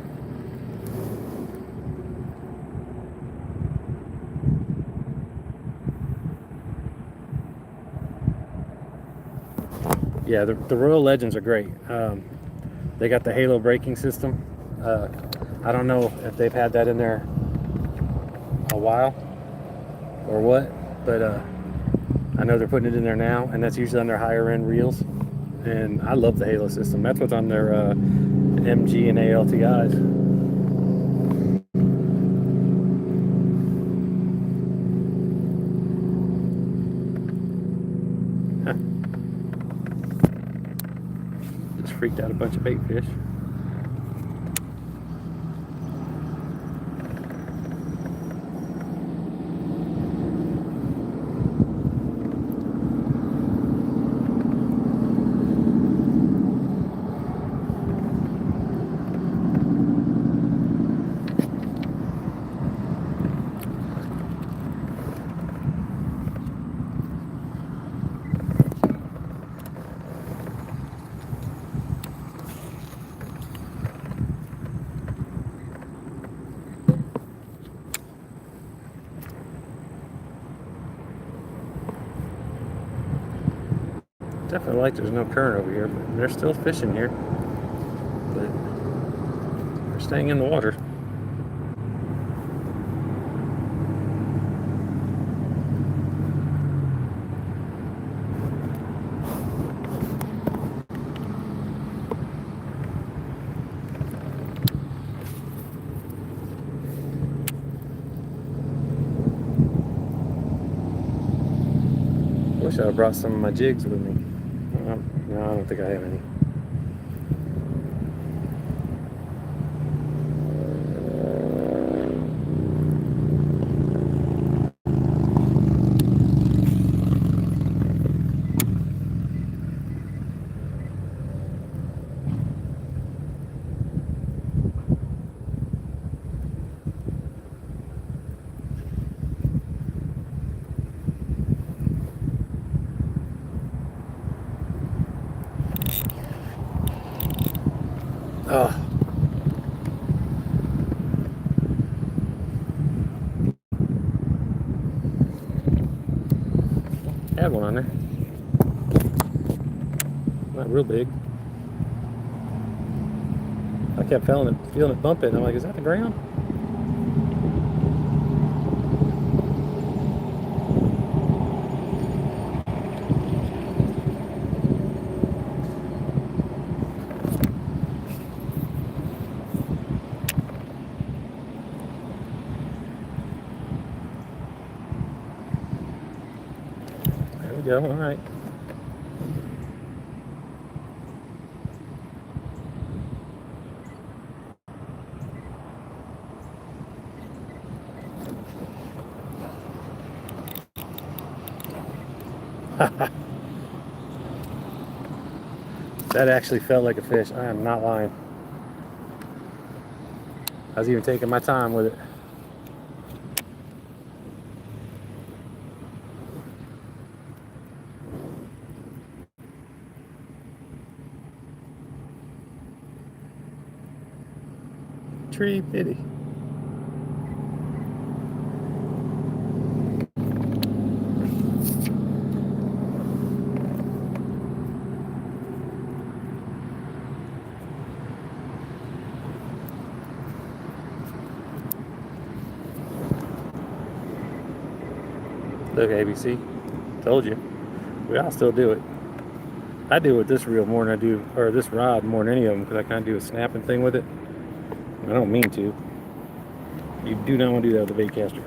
Yeah, the Royal Legends are great. They got the Halo braking system. I don't know if they've had that in there a while or what, but I know they're putting it in there now, and that's usually on their higher end reels. And I love the Halo system. That's what's on their MG and ALTIs. Just freaked out a bunch of bait fish. Definitely like there's no current over here, but they're still fishing here. But they're staying in the water. Wish I brought some of my jigs with me. No, I don't think I have any. Oh. Had one on there. Not real big. I kept feeling it bumping. I'm like, is that the ground? There we go. All right. That actually felt like a fish. I am not lying. I was even taking my time with it. Tree bitty. Look, ABC. Told you. We all still do it. I do it with this reel more than I do, or this rod more than any of them, because I kind of do a snapping thing with it. I don't mean to. You do not want to do that with a bait caster.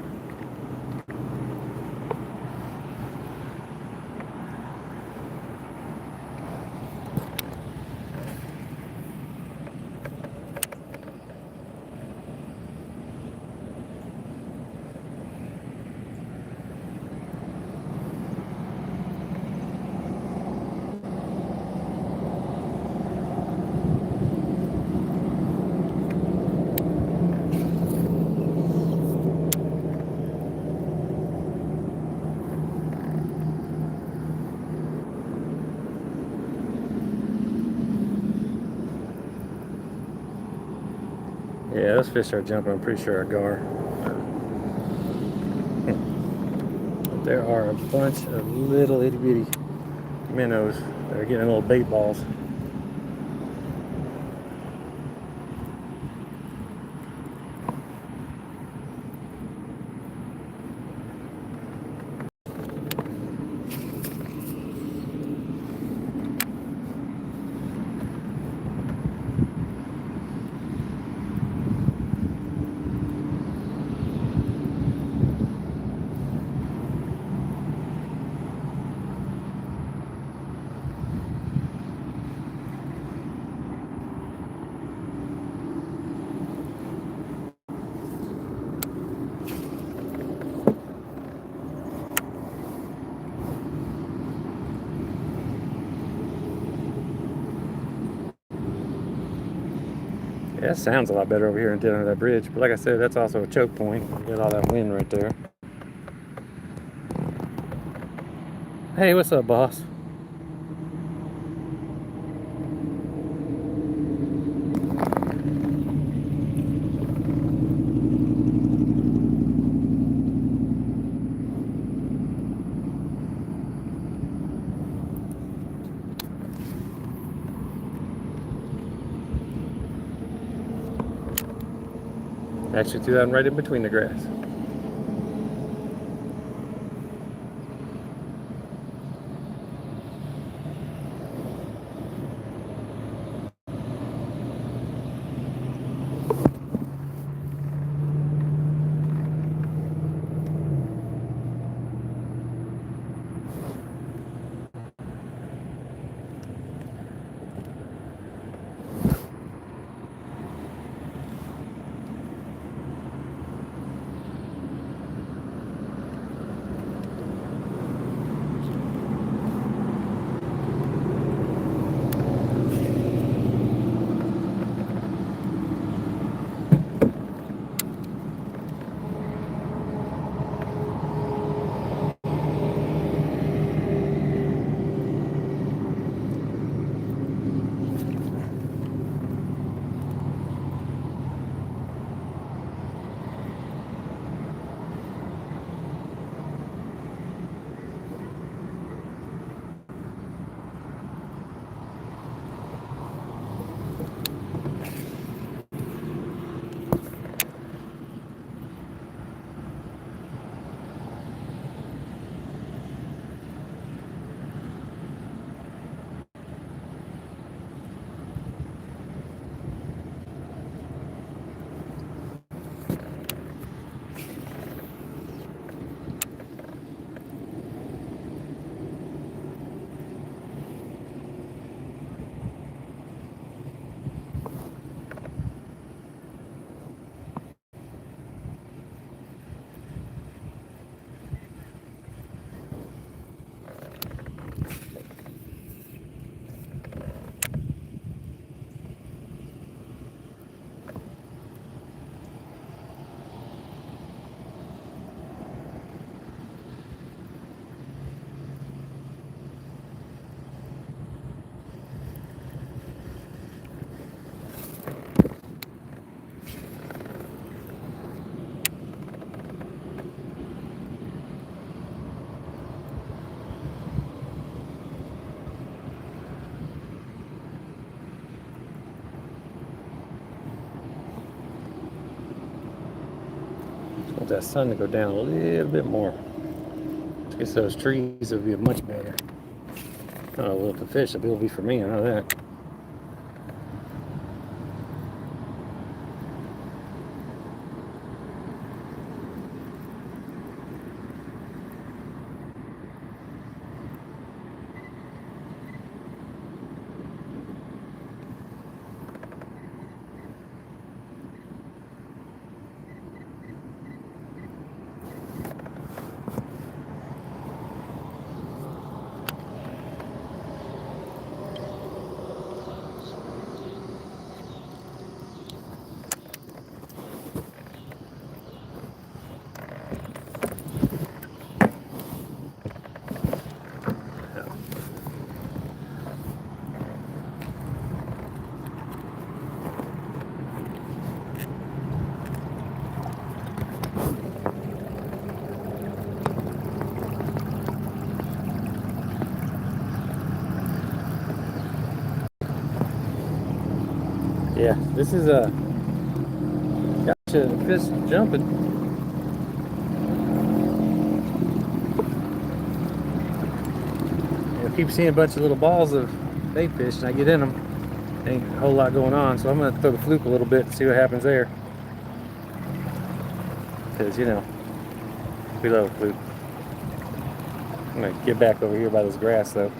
Yeah, those fish are jumping. I'm pretty sure are gar. There are a bunch of little itty bitty minnows. They're getting little bait balls. Yeah, it sounds a lot better over here than under that bridge. But like I said, that's also a choke point. You get all that wind right there. Hey, what's up, boss? Actually threw that one right in between the grass. Want that sun to go down a little bit more. I guess those trees would be much better. I don't know what the fish will be for me, I know that. Yeah, this is a gotcha fish jumping. I keep seeing a bunch of little balls of bait fish, and I get in them. Ain't a whole lot going on, so I'm gonna throw the fluke a little bit and see what happens there. Because you know, we love a fluke. I'm gonna get back over here by this grass though.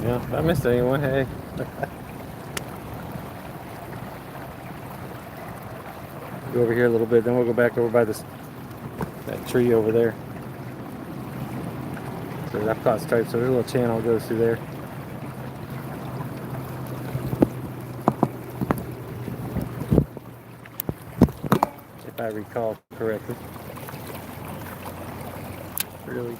Yeah, if I missed anyone, hey. Go over here a little bit, then we'll go back over by that tree over there. So I've caught stripes, so there's a little channel that goes through there. If I recall correctly. Really.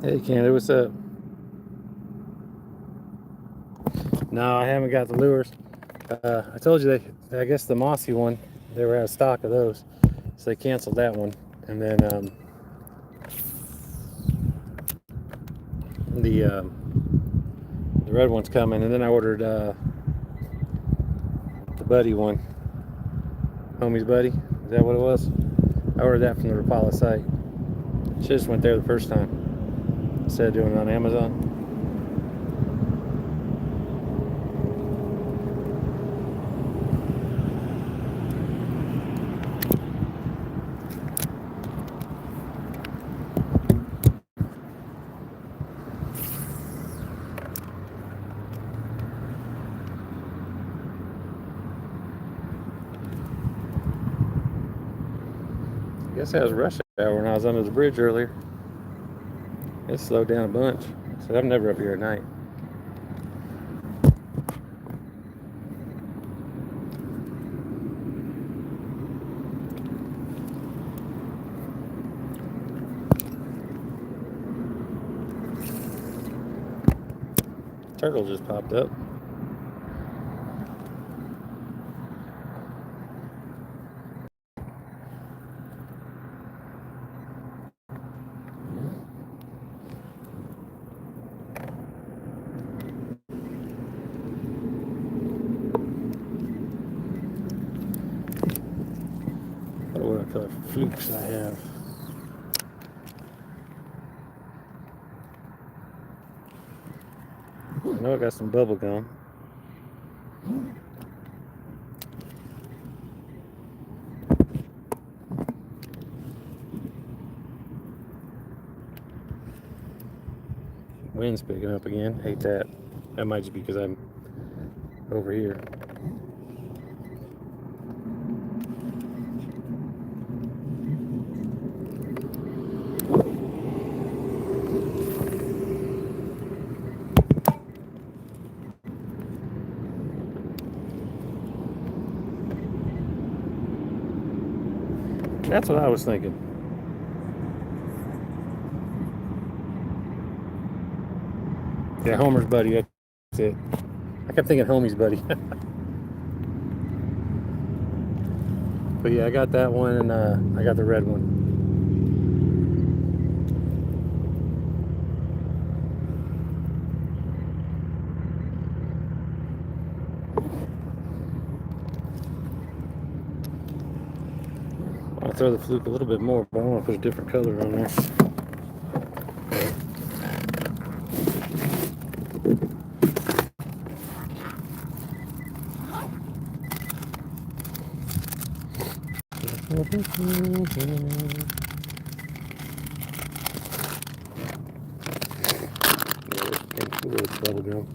Hey Candy, what's up? No, I haven't got the lures. I told you I guess the mossy one, they were out of stock of those, so they canceled that one. And then the red one's coming. And then I ordered the buddy one. Homie's buddy. Is that what it was? I ordered that from the Rapala site. Just went there the first time instead of doing it on Amazon. I guess that was rush hour when I was under the bridge earlier. It slowed down a bunch. So I'm never up here at night. Turtle just popped up. What color flukes I have. I know I got some bubble gum. Wind's picking up again. Hate that. That might just be because I'm over here. That's what I was thinking. Yeah, Homer's buddy. That's it. I kept thinking homie's buddy. But yeah, I got that one, and I got the red one. I'll throw the fluke a little bit more, but I want to put a different color on there. Bubble gum.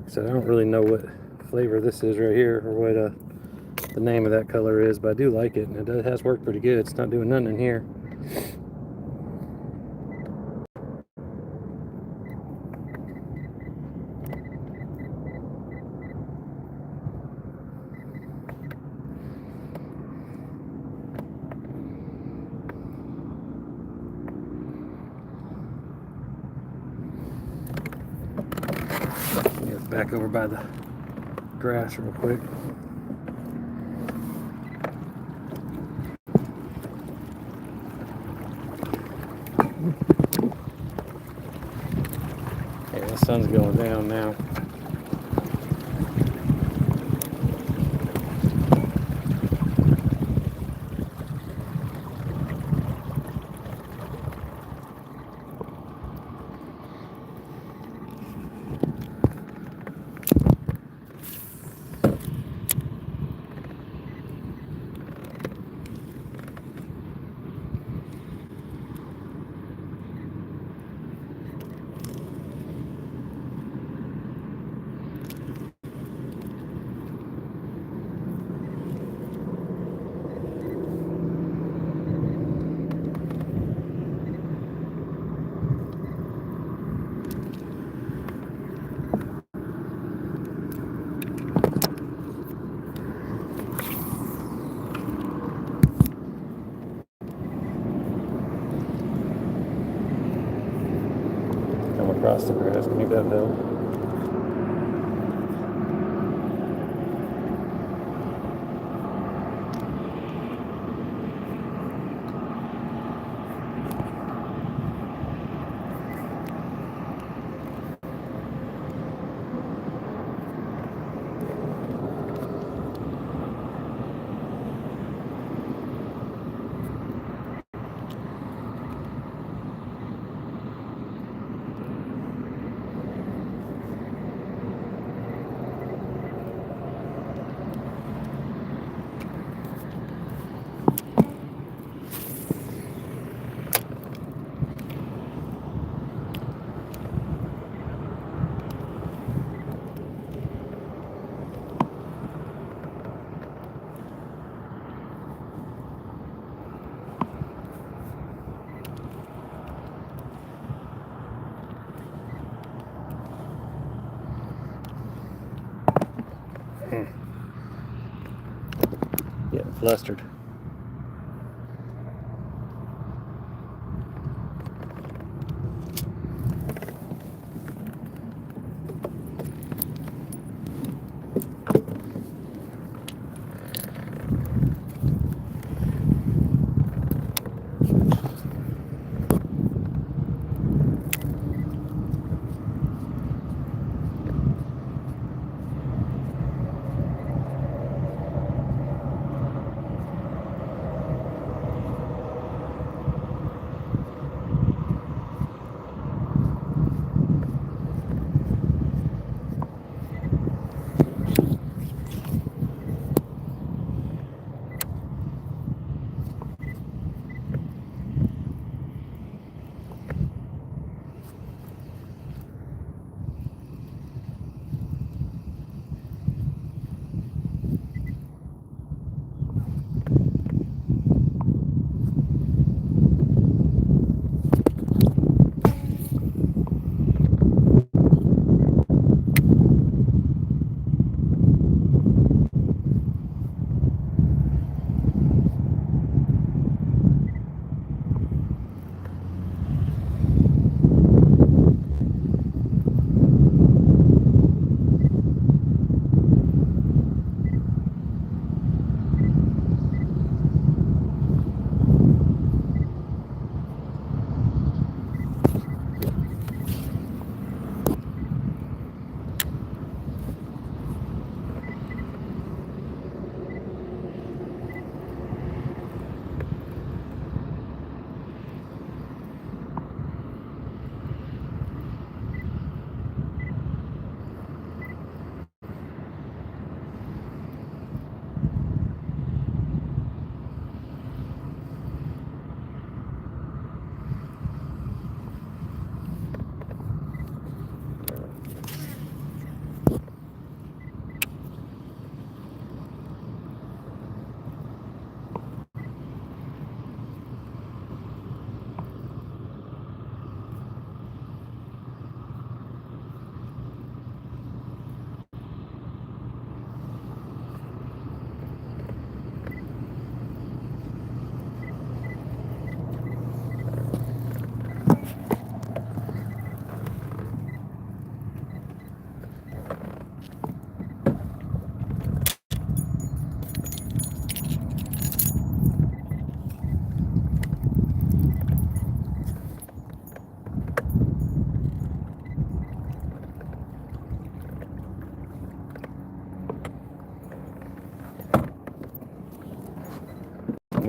So I don't really know what flavor this is right here, or what the name of that color is, but I do like it, and it has worked pretty good. It's not doing nothing in here. Back over by the grass real quick. Yeah, the sun's going down now. Across the grass, maybe that'll help. flustered.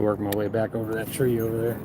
Work my way back over that tree over there.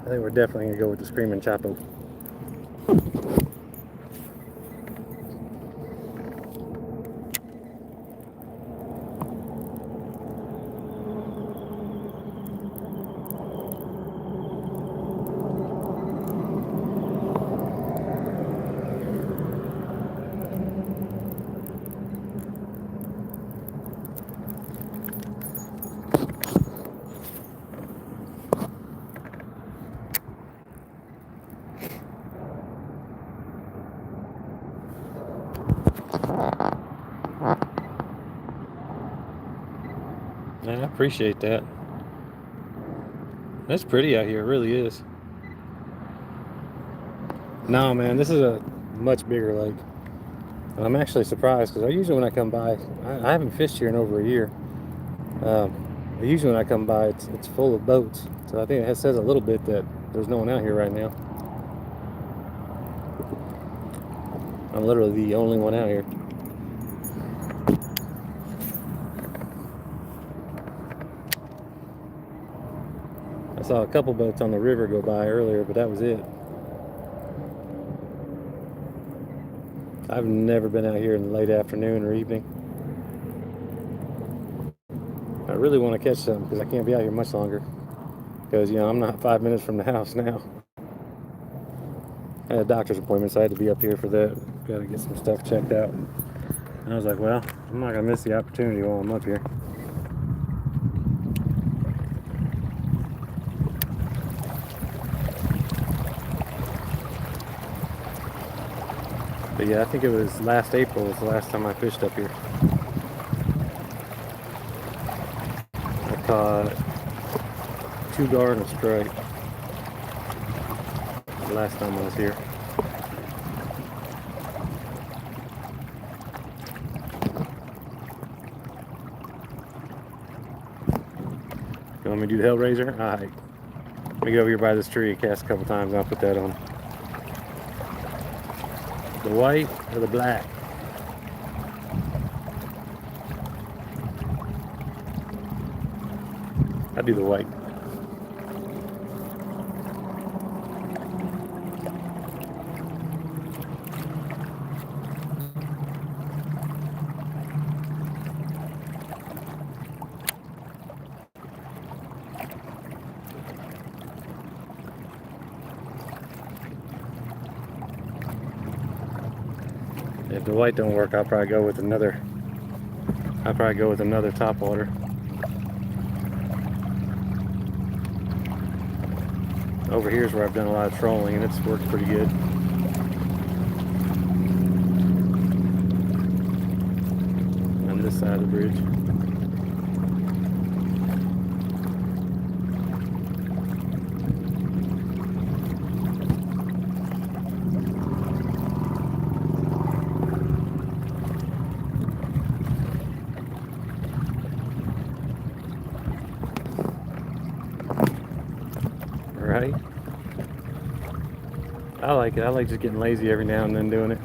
I think we're definitely gonna go with the Screaming Chapo. Man, I appreciate that. That's pretty out here, it really is. No, man, this is a much bigger lake. And I'm actually surprised because usually when I come by, I haven't fished here in over a year. Usually when I come by, it's full of boats. So I think it says a little bit that there's no one out here right now. I'm literally the only one out here. Saw a couple boats on the river go by earlier, but that was it. I've never been out here in the late afternoon or evening. I really want to catch something because I can't be out here much longer. Because, you know, I'm not 5 minutes from the house now. I had a doctor's appointment, so I had to be up here for that. Got to get some stuff checked out. And I was like, well, I'm not going to miss the opportunity while I'm up here. But yeah, I think it was last April was the last time I fished up here. I caught 2 gar and a strike the last time I was here. You want me to do the Hellraiser? Alright. Let me go over here by this tree and cast a couple times and I'll put that on. The white or the black? I'll do the white. If the white don't work, I'll probably go with another topwater. Over here is where I've done a lot of trolling and it's worked pretty good. On this side of the bridge. Right? I like it. I like just getting lazy every now and then doing it.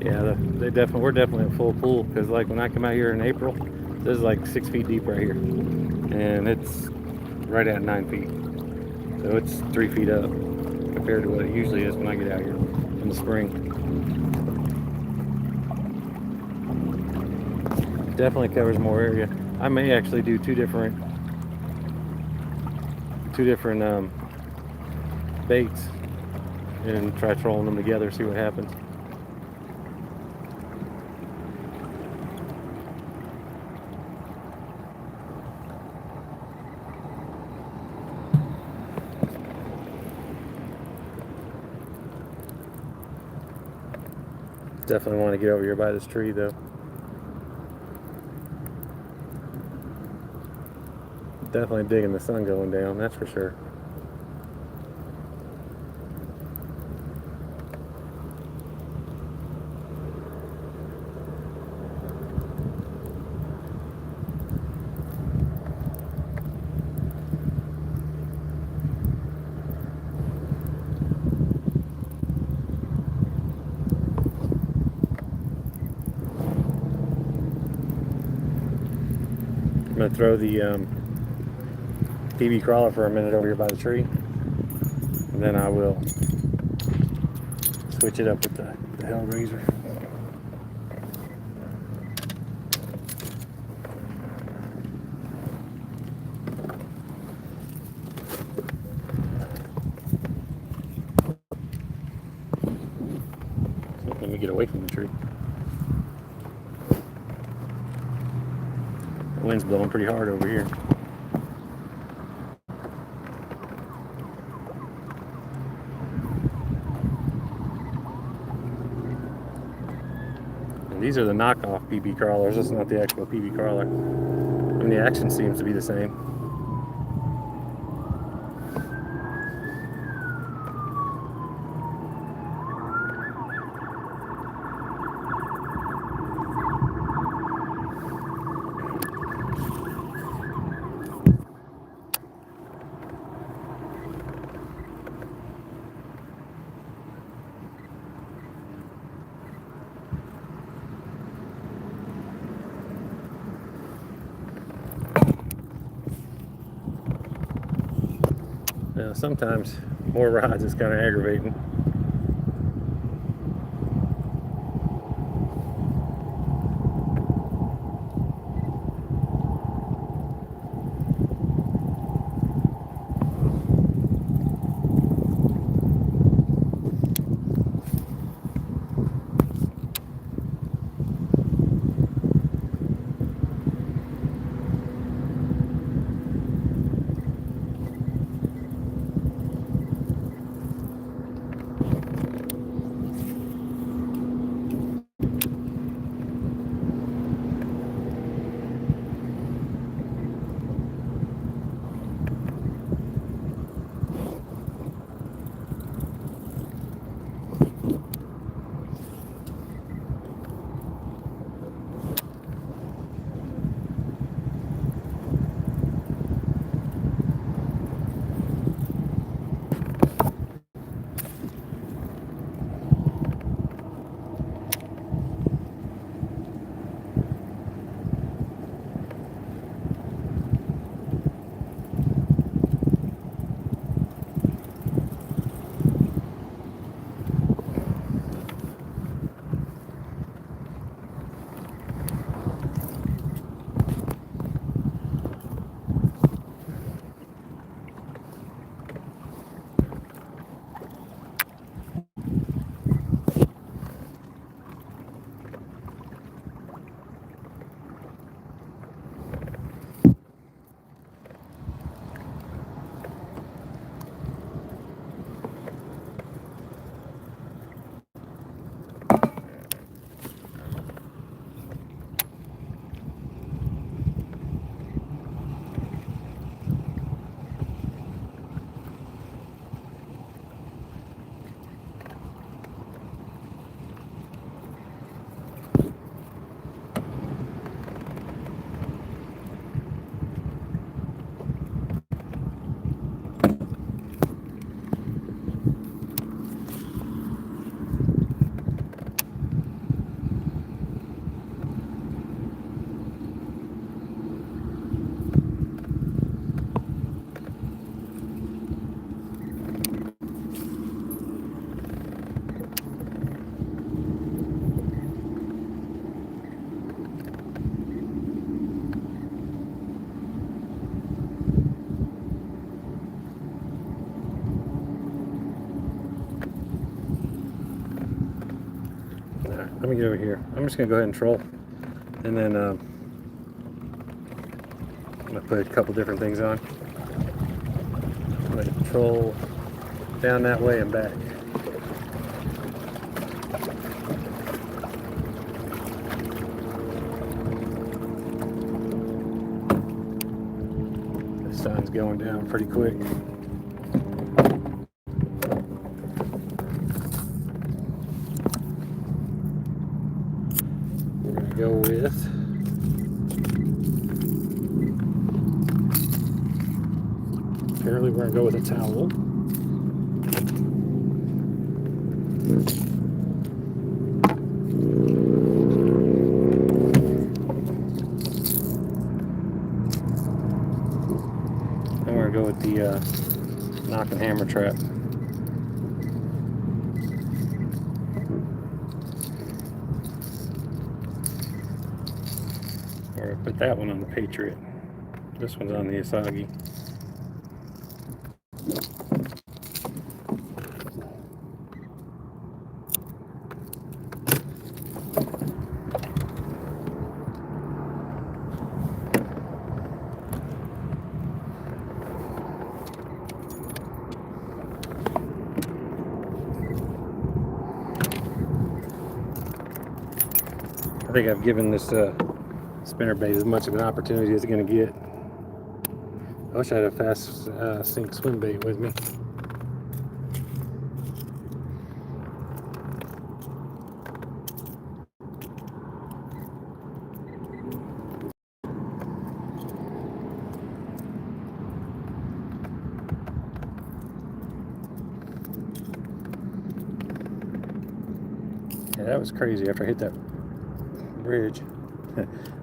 Yeah, we're definitely at full pool because like when I come out here in April, this is like 6 feet deep right here, and it's right at 9 feet, so it's 3 feet up compared to what it usually is when I get out here in the spring. Definitely covers more area. I may actually do two different baits and try trolling them together, see what happens. Definitely want to get over here by this tree though. Definitely digging the sun going down, that's for sure. I'm going to throw the PB crawler for a minute over here by the tree, and then I will switch it up with the Hellraiser. Let me get away from the tree. The wind's blowing pretty hard over here. And these are the knockoff PB crawlers. This is not the actual PB crawler. I mean, the action seems to be the same. sometimes more rides is kind of aggravating. Let me get over here. I'm just gonna go ahead and troll, and then I'm gonna put a couple different things on. I'm gonna troll down that way and back. The sun's going down pretty quick. Go with apparently we're gonna go with a towel. And we're gonna go with the knock and hammer trap. Or put that one on the Patriot. This one's on the Asagi. I think I've given this spinnerbait as much of an opportunity as it's going to get. I wish I had a fast sink swim bait with me. Yeah, that was crazy after I hit that bridge.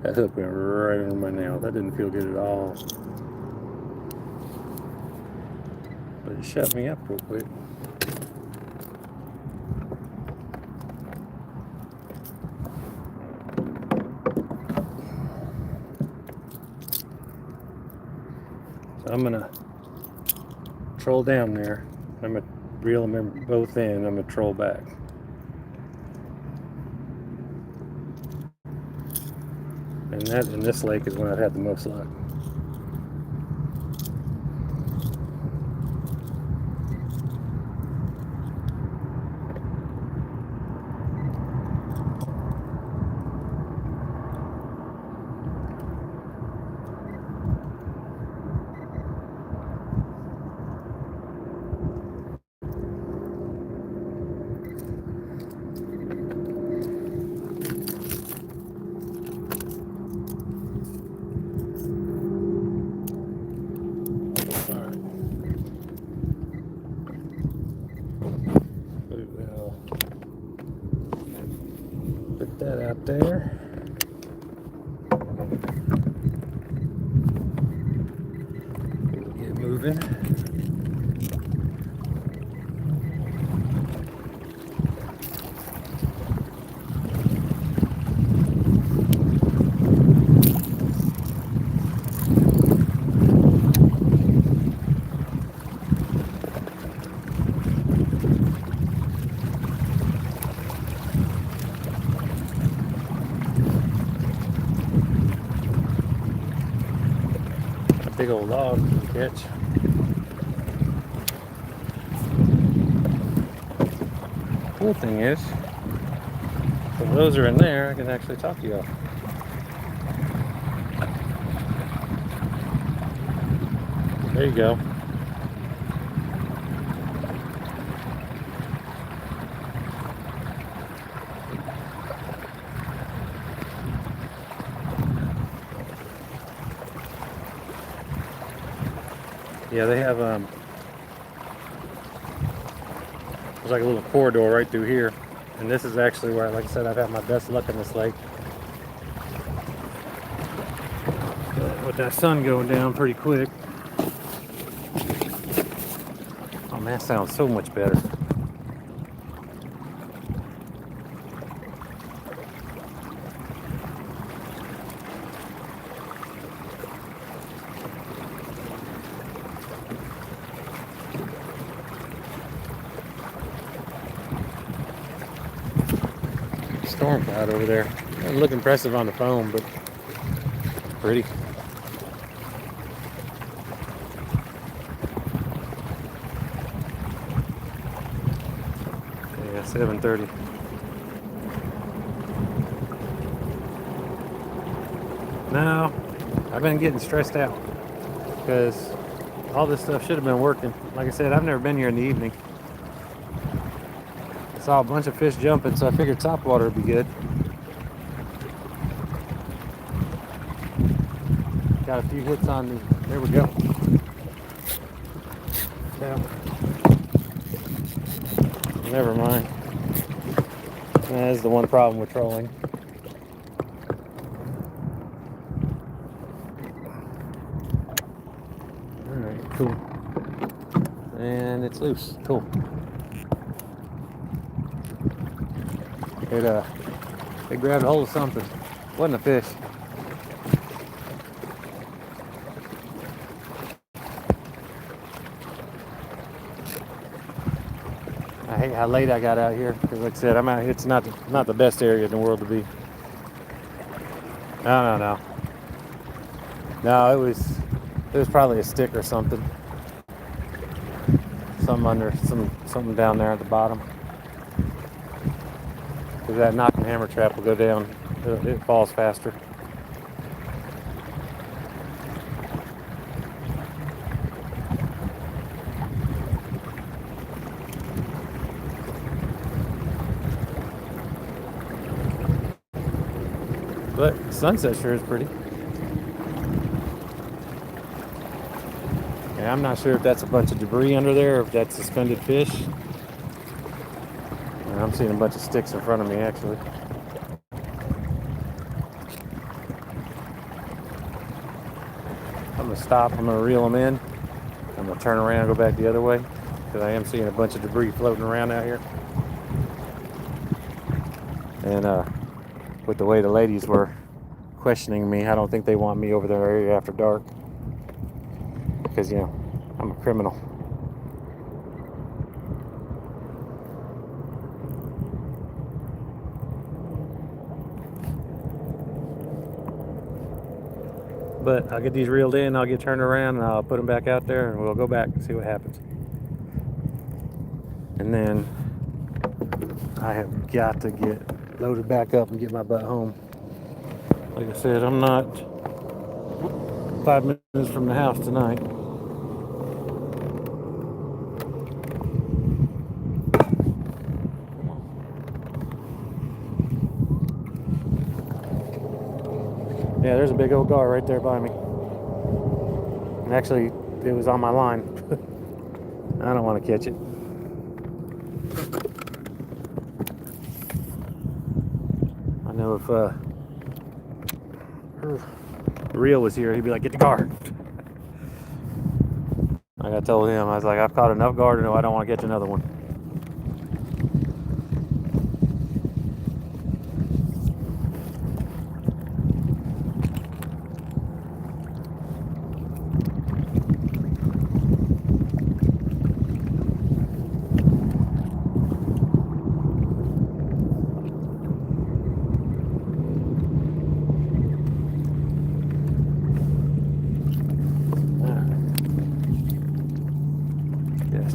That hook went right under my nail. That didn't feel good at all. but it shut me up real quick. So I'm gonna troll down there. I'm gonna reel them both in. I'm gonna troll back. And that in this lake is when I've had the most luck. Put that out there. Get moving. Big old log to catch. Cool thing is, if those are in there, I can actually talk to y'all. There you go. Yeah, they have there's like a little corridor right through here, and this is actually where, like I said, I've had my best luck in this lake. With that sun going down pretty quick. Oh man, that sounds so much better. Storm cloud over there. Doesn't look impressive on the phone, but pretty. Yeah, 7:30. No, I've been getting stressed out because all this stuff should have been working. Like I said, I've never been here in the evening. I saw a bunch of fish jumping, so I figured topwater would be good. Got a few hits on the, there we go. Yeah. Never mind. That is the one problem with trolling. Alright, cool. And it's loose. Cool. It grabbed a hold of something. Wasn't a fish. I hate how late I got out here because, like I said, I'm out here. It's not the best area in the world to be. No. No, it was probably a stick or something. Something down there at the bottom. Because that knocking hammer trap will go down. It falls faster. But sunset sure is pretty. Yeah, I'm not sure if that's a bunch of debris under there or if that's suspended fish. I'm seeing a bunch of sticks in front of me, actually. I'm gonna stop. I'm gonna reel them in. I'm gonna turn around and go back the other way because I am seeing a bunch of debris floating around out here. And with the way the ladies were questioning me, I don't think they want me over their area after dark because, you know, I'm a criminal. But I'll get these reeled in, I'll get turned around, and I'll put them back out there, and we'll go back and see what happens. And then I have got to get loaded back up and get my butt home. Like I said, I'm not 5 minutes from the house tonight. Yeah, there's a big old gar right there by me. And actually, it was on my line. I don't want to catch it. I know if Real was here, he'd be like, get the gar. Like I told him, I was like, I've caught enough gar to know I don't want to catch another one.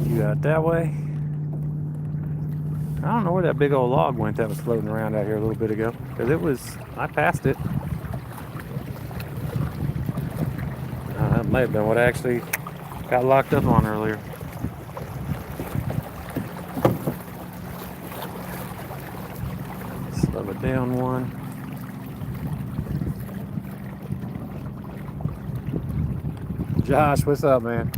You out that way. I don't know where that big old log went that was floating around out here a little bit ago, because I passed it. That might have been what I actually got locked up on earlier. Slow it down one. Josh, what's up, man?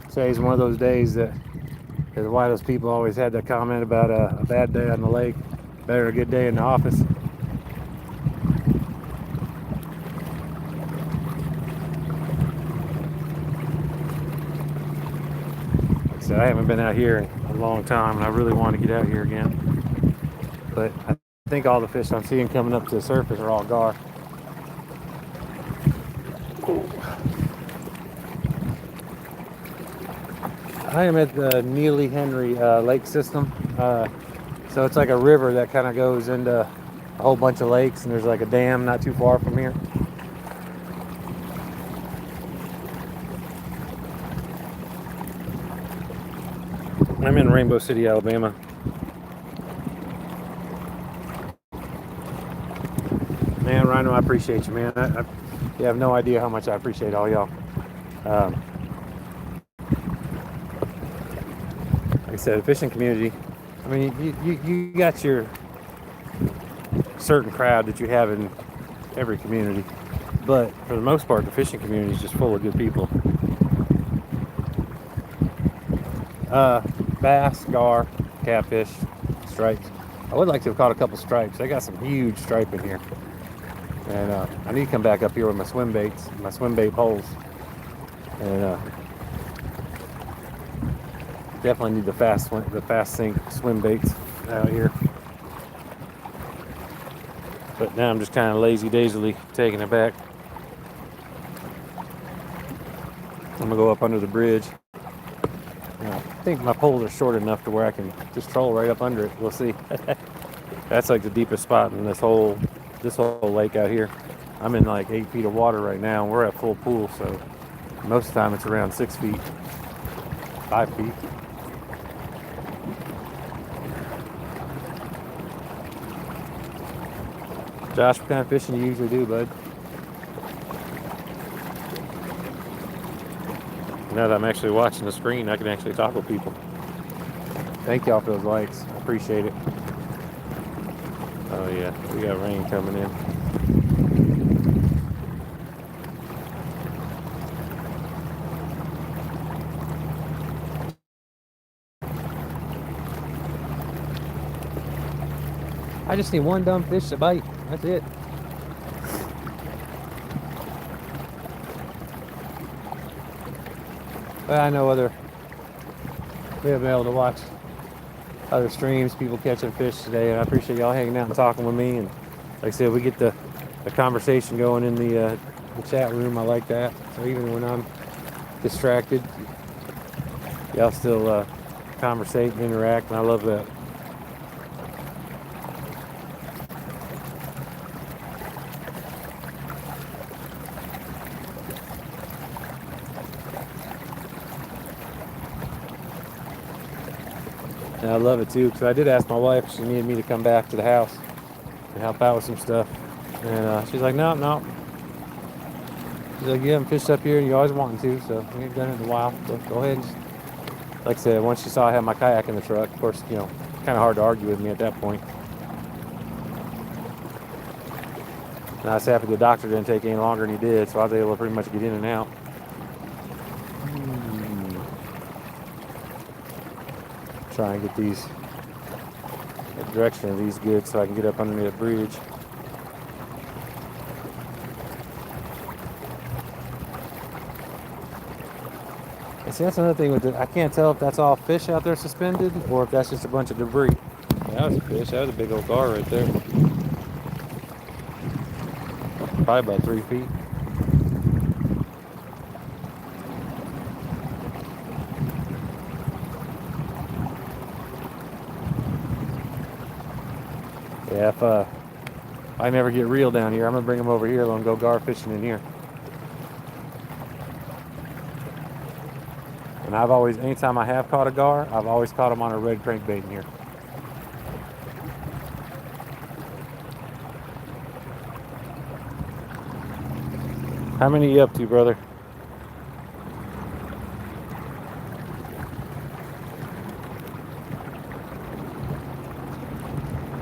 Today's one of those days that is why those people always had that comment about a bad day on the lake, better a good day in the office. Like I said, I haven't been out here in a long time, and I really want to get out here again. But I think all the fish I'm seeing coming up to the surface are all gar. I am at the Neely Henry lake system. So it's like a river that kind of goes into a whole bunch of lakes, and there's like a dam not too far from here. I'm in Rainbow City, Alabama. Man, Rhino, I appreciate you, man. You have no idea how much I appreciate all y'all. Like I said, the fishing community, I mean, you got your certain crowd that you have in every community, but for the most part, the fishing community is just full of good people. Bass, gar, catfish, stripes. I would like to have caught a couple stripes. I got some huge stripe in here, and I need to come back up here with my swim baits, my swim bait poles, and definitely need the fast sink swim baits out here. But now I'm just kind of lazy-dazily taking it back. I'm gonna go up under the bridge. I think my poles are short enough to where I can just troll right up under it. We'll see. That's like the deepest spot in this whole lake out here. I'm in like 8 feet of water right now, and we're at full pool, so most of the time it's around 6 feet, 5 feet. Josh, what kind of fishing do you usually do, bud? Now that I'm actually watching the screen, I can actually talk with people. Thank y'all for those likes. I appreciate it. Oh yeah, we got rain coming in. I just need one dumb fish to bite. That's it. But I know we have been able to watch other streams, people catching fish today, and I appreciate y'all hanging out and talking with me. And like I said, we get the conversation going in the chat room. I like that. So even when I'm distracted, y'all still conversate and interact, and I love that. And I love it too, because I did ask my wife if she needed me to come back to the house and help out with some stuff. And she's like, no. She's like, you haven't fished up here and you always wanting to, so we ain't done it in a while. So go ahead and just, like I said, once she saw I had my kayak in the truck, of course, kind of hard to argue with me at that point. And I was happy the doctor didn't take any longer than he did, so I was able to pretty much get in and out. Try and get the direction of these good so I can get up underneath the bridge. And see, that's another thing with it. I can't tell if that's all fish out there suspended or if that's just a bunch of debris. That was a fish. That was a big old gar right there. Probably about 3 feet. Yeah, if I never get real down here, I'm gonna bring them over here and go gar fishing in here. And I've always, anytime I have caught a gar, I've always caught them on a red crankbait in here. How many are you up to, brother?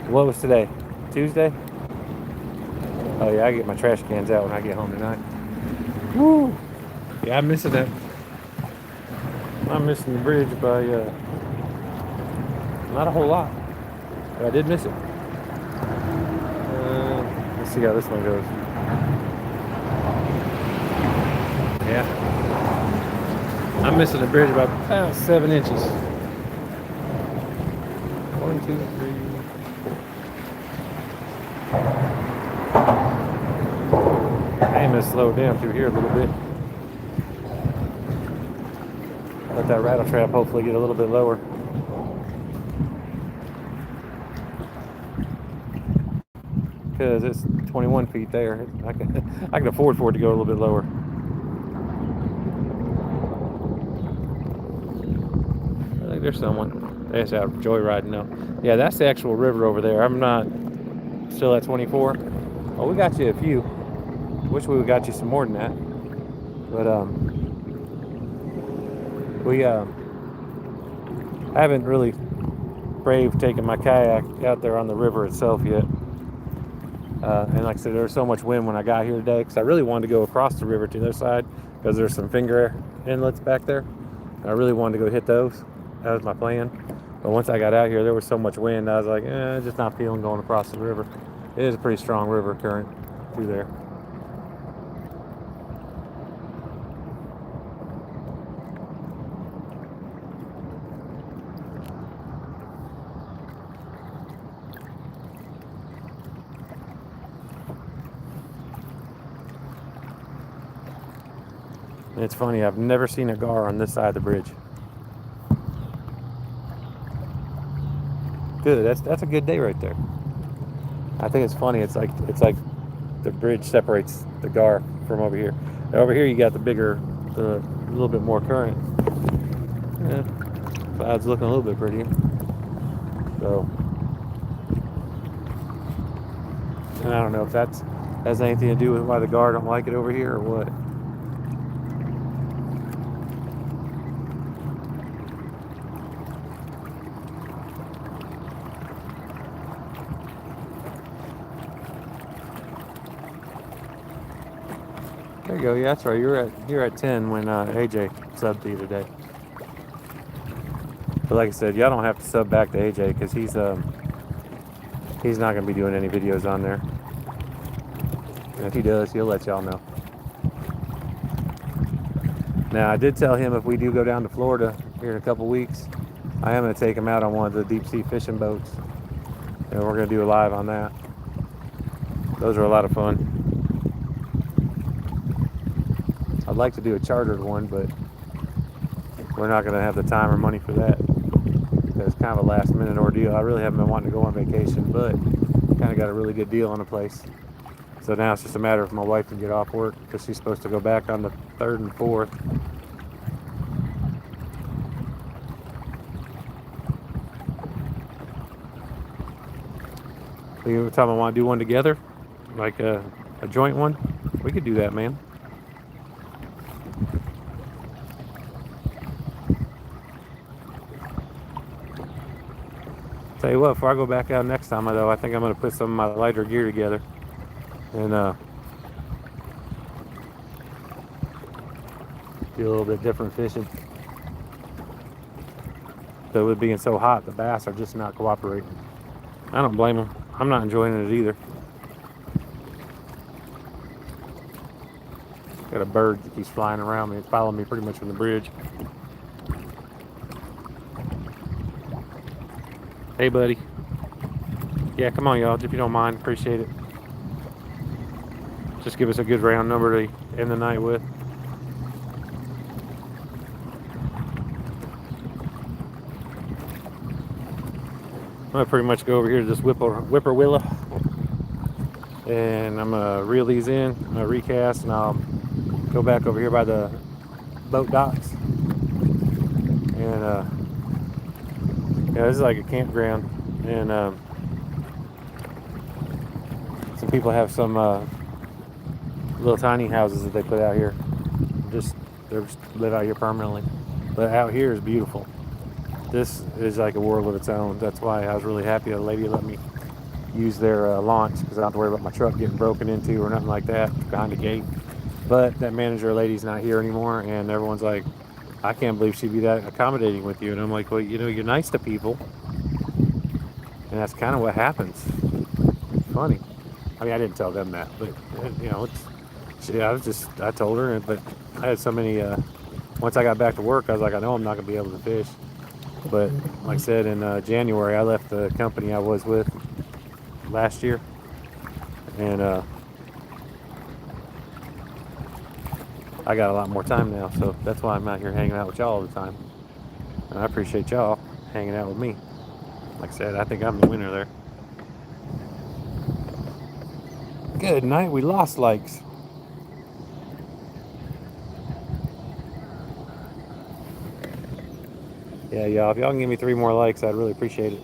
What was today? Tuesday? Oh yeah, I get my trash cans out when I get home tonight. Woo! Yeah, I'm missing that. I'm missing the bridge by not a whole lot, but I did miss it. Let's see how this one goes. Yeah, I'm missing the bridge by about 7 inches. 1, 2, 3. I'm gonna slow down through here a little bit. Let that rattle trap hopefully get a little bit lower. Because it's 21 feet there. I can afford for it to go a little bit lower. I think there's someone. That's out joyriding now. Yeah, that's the actual river over there. I'm not still at 24. Oh, we got you a few. Wish we would got you some more than that. But I haven't really braved taking my kayak out there on the river itself yet. And like I said, there was so much wind when I got here today because I really wanted to go across the river to the other side because there's some finger inlets back there. And I really wanted to go hit those. That was my plan. But once I got out here, there was so much wind, I was like, just not feeling going across the river. It is a pretty strong river current through there. And it's funny, I've never seen a gar on this side of the bridge. Good, that's a good day right there. I think it's funny, it's like the bridge separates the gar from over here. And over here you got the little bit more current. Yeah, cloud's looking a little bit prettier. So, and I don't know if that has anything to do with why the gar don't like it over here or what. There you go. Yeah, that's right. You're at 10 when AJ subbed to you today. But like I said, y'all don't have to sub back to AJ because he's he's not going to be doing any videos on there. And if he does, he'll let y'all know. Now, I did tell him if we do go down to Florida here in a couple weeks, I am going to take him out on one of the deep sea fishing boats. And we're going to do a live on that. Those are a lot of fun. I'd like to do a chartered one, but we're not going to have the time or money for that. It's kind of a last minute ordeal. I really haven't been wanting to go on vacation, but kind of got a really good deal on a place. So now it's just a matter if my wife can get off work, because she's supposed to go back on the 3rd and 4th. You time I want to do one together, like a joint one, we could do that, man. Tell you what, before I go back out next time, though, I think I'm going to put some of my lighter gear together and do a little bit different fishing. But with being so hot, the bass are just not cooperating. I don't blame them. I'm not enjoying it either. Got a bird that keeps flying around me. It's following me pretty much from the bridge. Hey, buddy. Yeah, come on, y'all. If you don't mind, appreciate it. Just give us a good round number to end the night with. I'm gonna pretty much go over here to this whippoorwill, and I'm gonna reel these in. I'm gonna recast, and I'll go back over here by the boat docks. And yeah, this is like a campground, and some people have some little tiny houses that they put out here. They just live out here permanently. But out here is beautiful. This is like a world of its own. That's why I was really happy the lady let me use their launch, because I don't have to worry about my truck getting broken into or nothing like that behind the gate. But that manager lady's not here anymore, and everyone's like, I can't believe she'd be that accommodating with you. And I'm like, well, you know, you're nice to people, and that's kind of what happens. Funny. I mean, I didn't tell them that, but you know, I told her, but I had so many. Once I got back to work, I was like, I know I'm not gonna be able to fish. But like I said, in January, I left the company I was with last year, and I got a lot more time now, so that's why I'm out here hanging out with y'all all the time. And I appreciate y'all hanging out with me. Like I said, I think I'm the winner there. Good night. We lost likes. Yeah, y'all, if y'all can give me 3 more likes, I'd really appreciate it.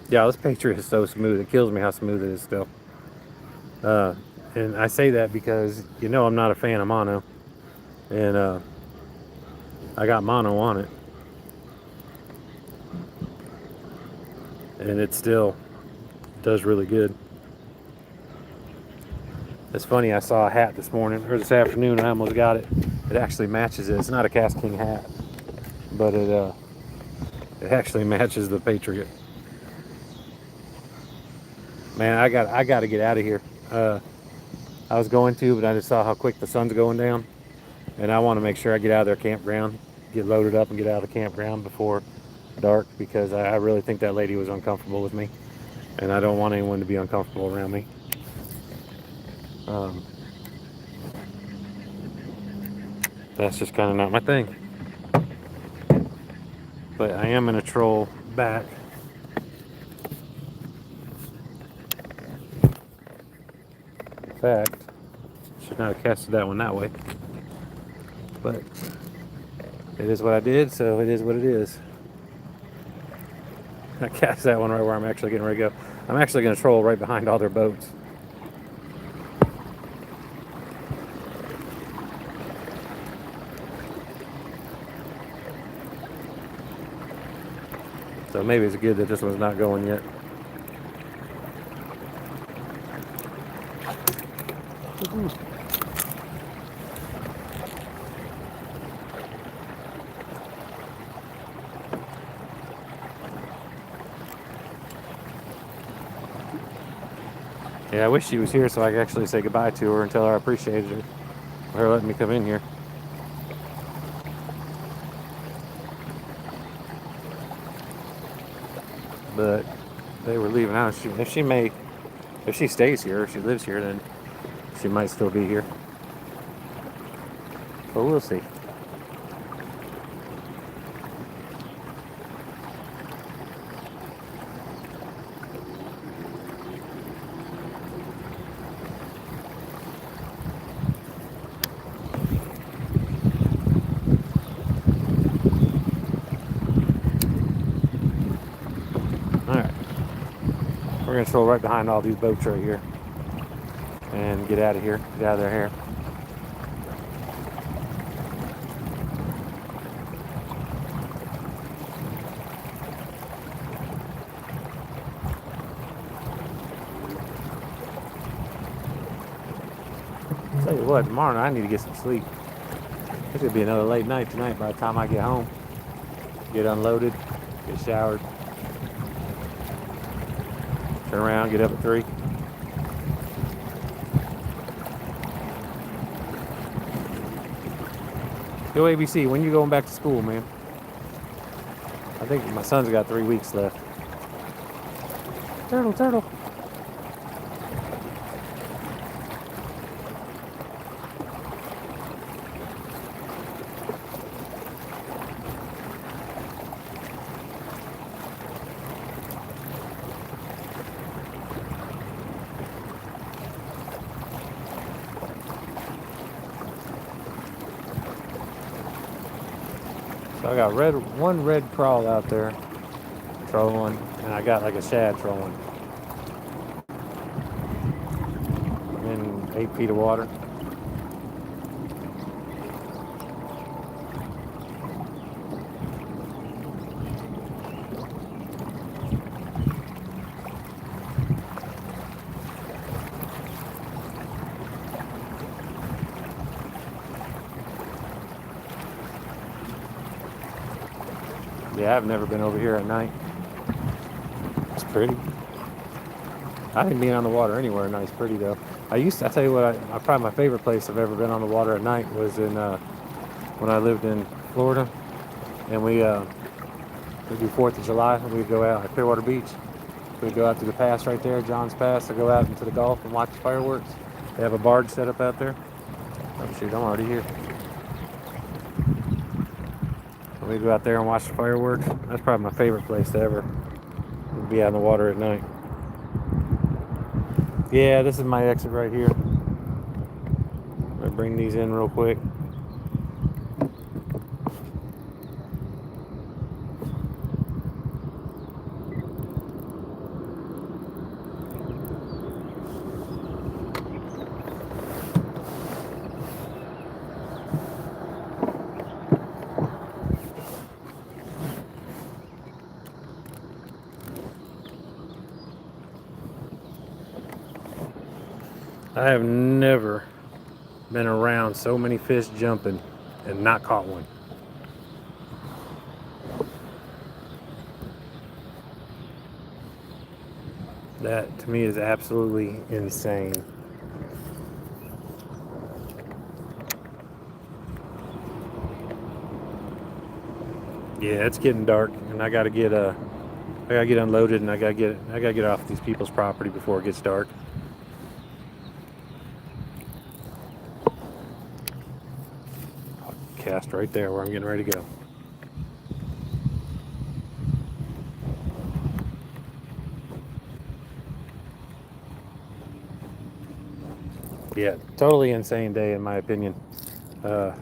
Yeah, this Patriot is so smooth. It kills me how smooth it is still. And I say that because, you know, I'm not a fan of mono. And I got mono on it. And it still does really good. It's funny, I saw a hat this morning, or this afternoon, and I almost got it. It actually matches it. It's not a Cast King hat, but it actually matches the Patriot. Man, I got to get out of here. I was going to, but I just saw how quick the sun's going down, and I want to make sure I get out of their campground, get loaded up, and get out of the campground before dark, because I really think that lady was uncomfortable with me, and I don't want anyone to be uncomfortable around me. That's just kind of not my thing. But I am going to troll back. In fact, should not have casted that one that way. But it is what I did, so it is what it is. I cast that one right where I'm actually getting ready to go. I'm actually going to troll right behind all their boats. So maybe it's good that this one's not going yet. Yeah, I wish she was here so I could actually say goodbye to her and tell her I appreciated her letting me come in here. But they were leaving out. If she stays here, if she lives here, then she might still be here. But we'll see. Alright. We're going to stroll right behind all these boats right here. And get out of here. Get out of their hair. Tell you what, tomorrow night I need to get some sleep. It's going to be another late night tonight by the time I get home. Get unloaded. Get showered. Turn around, get up at 3. Yo, ABC, when you going back to school, man? I think my son's got 3 weeks left. Turtle, turtle. So I got one red crawl out there trolling, and I got like a shad trolling in 8 feet of water. Yeah, I've never been over here at night. It's pretty. I think being on the water anywhere at night is pretty though. I tell you what, probably my favorite place I've ever been on the water at night was in when I lived in Florida, and we do 4th of July, and we'd go out at Clearwater Beach. We'd go out to the pass right there, John's Pass, to go out into the Gulf and watch the fireworks. They have a barge set up out there. Oh shoot, I'm already here. We go out there and watch the fireworks. That's probably my favorite place to ever be out in the water at night. Yeah, this is my exit right here. I'm gonna bring these in real quick. I have never been around so many fish jumping and not caught one. That to me is absolutely insane. Yeah, it's getting dark, and I gotta get unloaded, and I gotta get off these people's property before it gets dark. I'll cast right there where I'm getting ready to go. Yeah, totally insane day in my opinion. This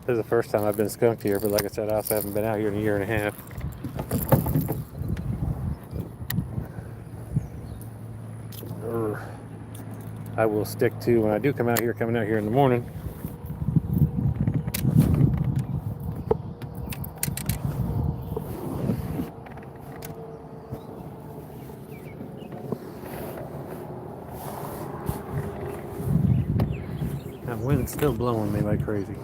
is the first time I've been skunked here, but like I said, I also haven't been out here in a year and a half. I will stick to when I do coming out here in the morning. That wind's still blowing me like crazy.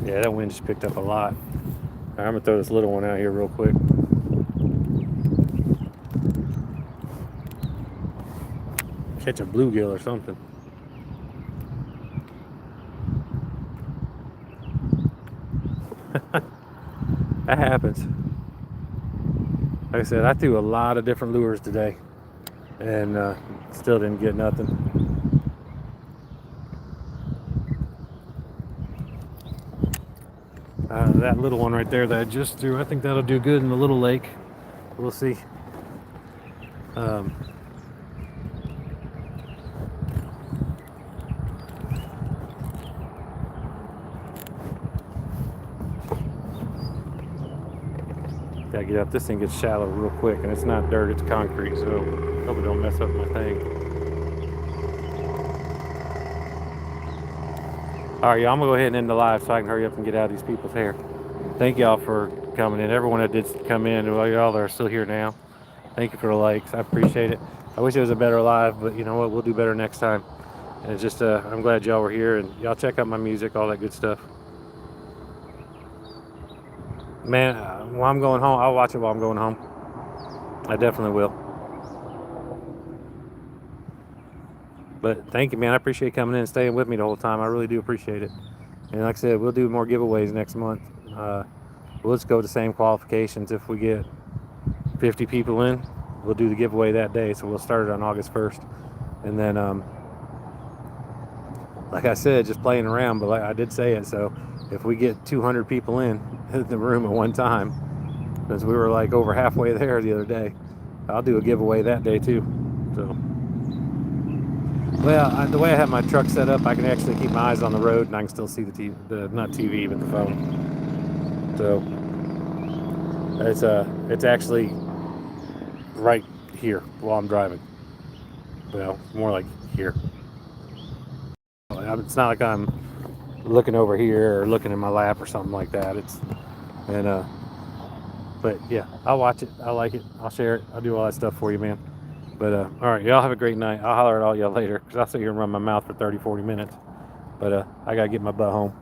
Yeah, that wind just picked up a lot. All right, I'm gonna throw this little one out here real quick. Catch a bluegill or something. That happens. Like I said, I threw a lot of different lures today and still didn't get nothing. That little one right there that I just threw, I think that'll do good in the little lake. We'll see. Gotta get up. This thing gets shallow real quick, and it's not dirt, it's concrete, so hope it don't mess up my thing. All right, y'all, I'm gonna go ahead and end the live so I can hurry up and get out of these people's hair. Thank y'all for coming in. Everyone that did come in, y'all that are still here now, thank you for the likes. I appreciate it. I wish it was a better live, but you know what? We'll do better next time. And it's just, I'm glad y'all were here, and y'all check out my music, all that good stuff. Man, while I'm going home, I'll watch it while I'm going home. I definitely will. But thank you, man. I appreciate coming in and staying with me the whole time. I really do appreciate it. And like I said, we'll do more giveaways next month. We'll just go with the same qualifications. If we get 50 people in, we'll do the giveaway that day. So we'll start it on August 1st. And then, like I said, just playing around, but like I did say it. So if we get 200 people in the room at one time, because we were like over halfway there the other day, I'll do a giveaway that day too. So, well, the way I have my truck set up, I can actually keep my eyes on the road and I can still see the TV, not TV, but the phone. So it's actually right here while I'm driving. Well, more like here. It's not like I'm looking over here or looking in my lap or something like that. But yeah, I'll watch it. I like it. I'll share it. I'll do all that stuff for you, man. But all right, y'all have a great night. I'll holler at all y'all later because I'll sit here and run my mouth for 30, 40 minutes. But I gotta get my butt home.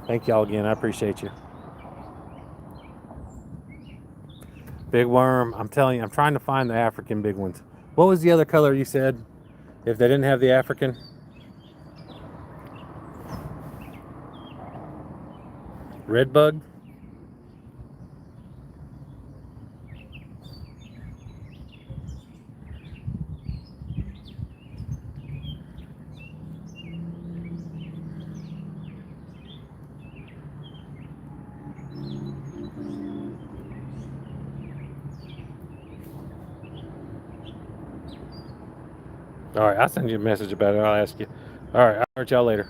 Thank y'all again. I appreciate you. Big worm. I'm telling you, I'm trying to find the African big ones. What was the other color you said? If they didn't have the African? Red bug? All right, I'll send you a message about it. I'll ask you. All right, I'll hurt y'all later.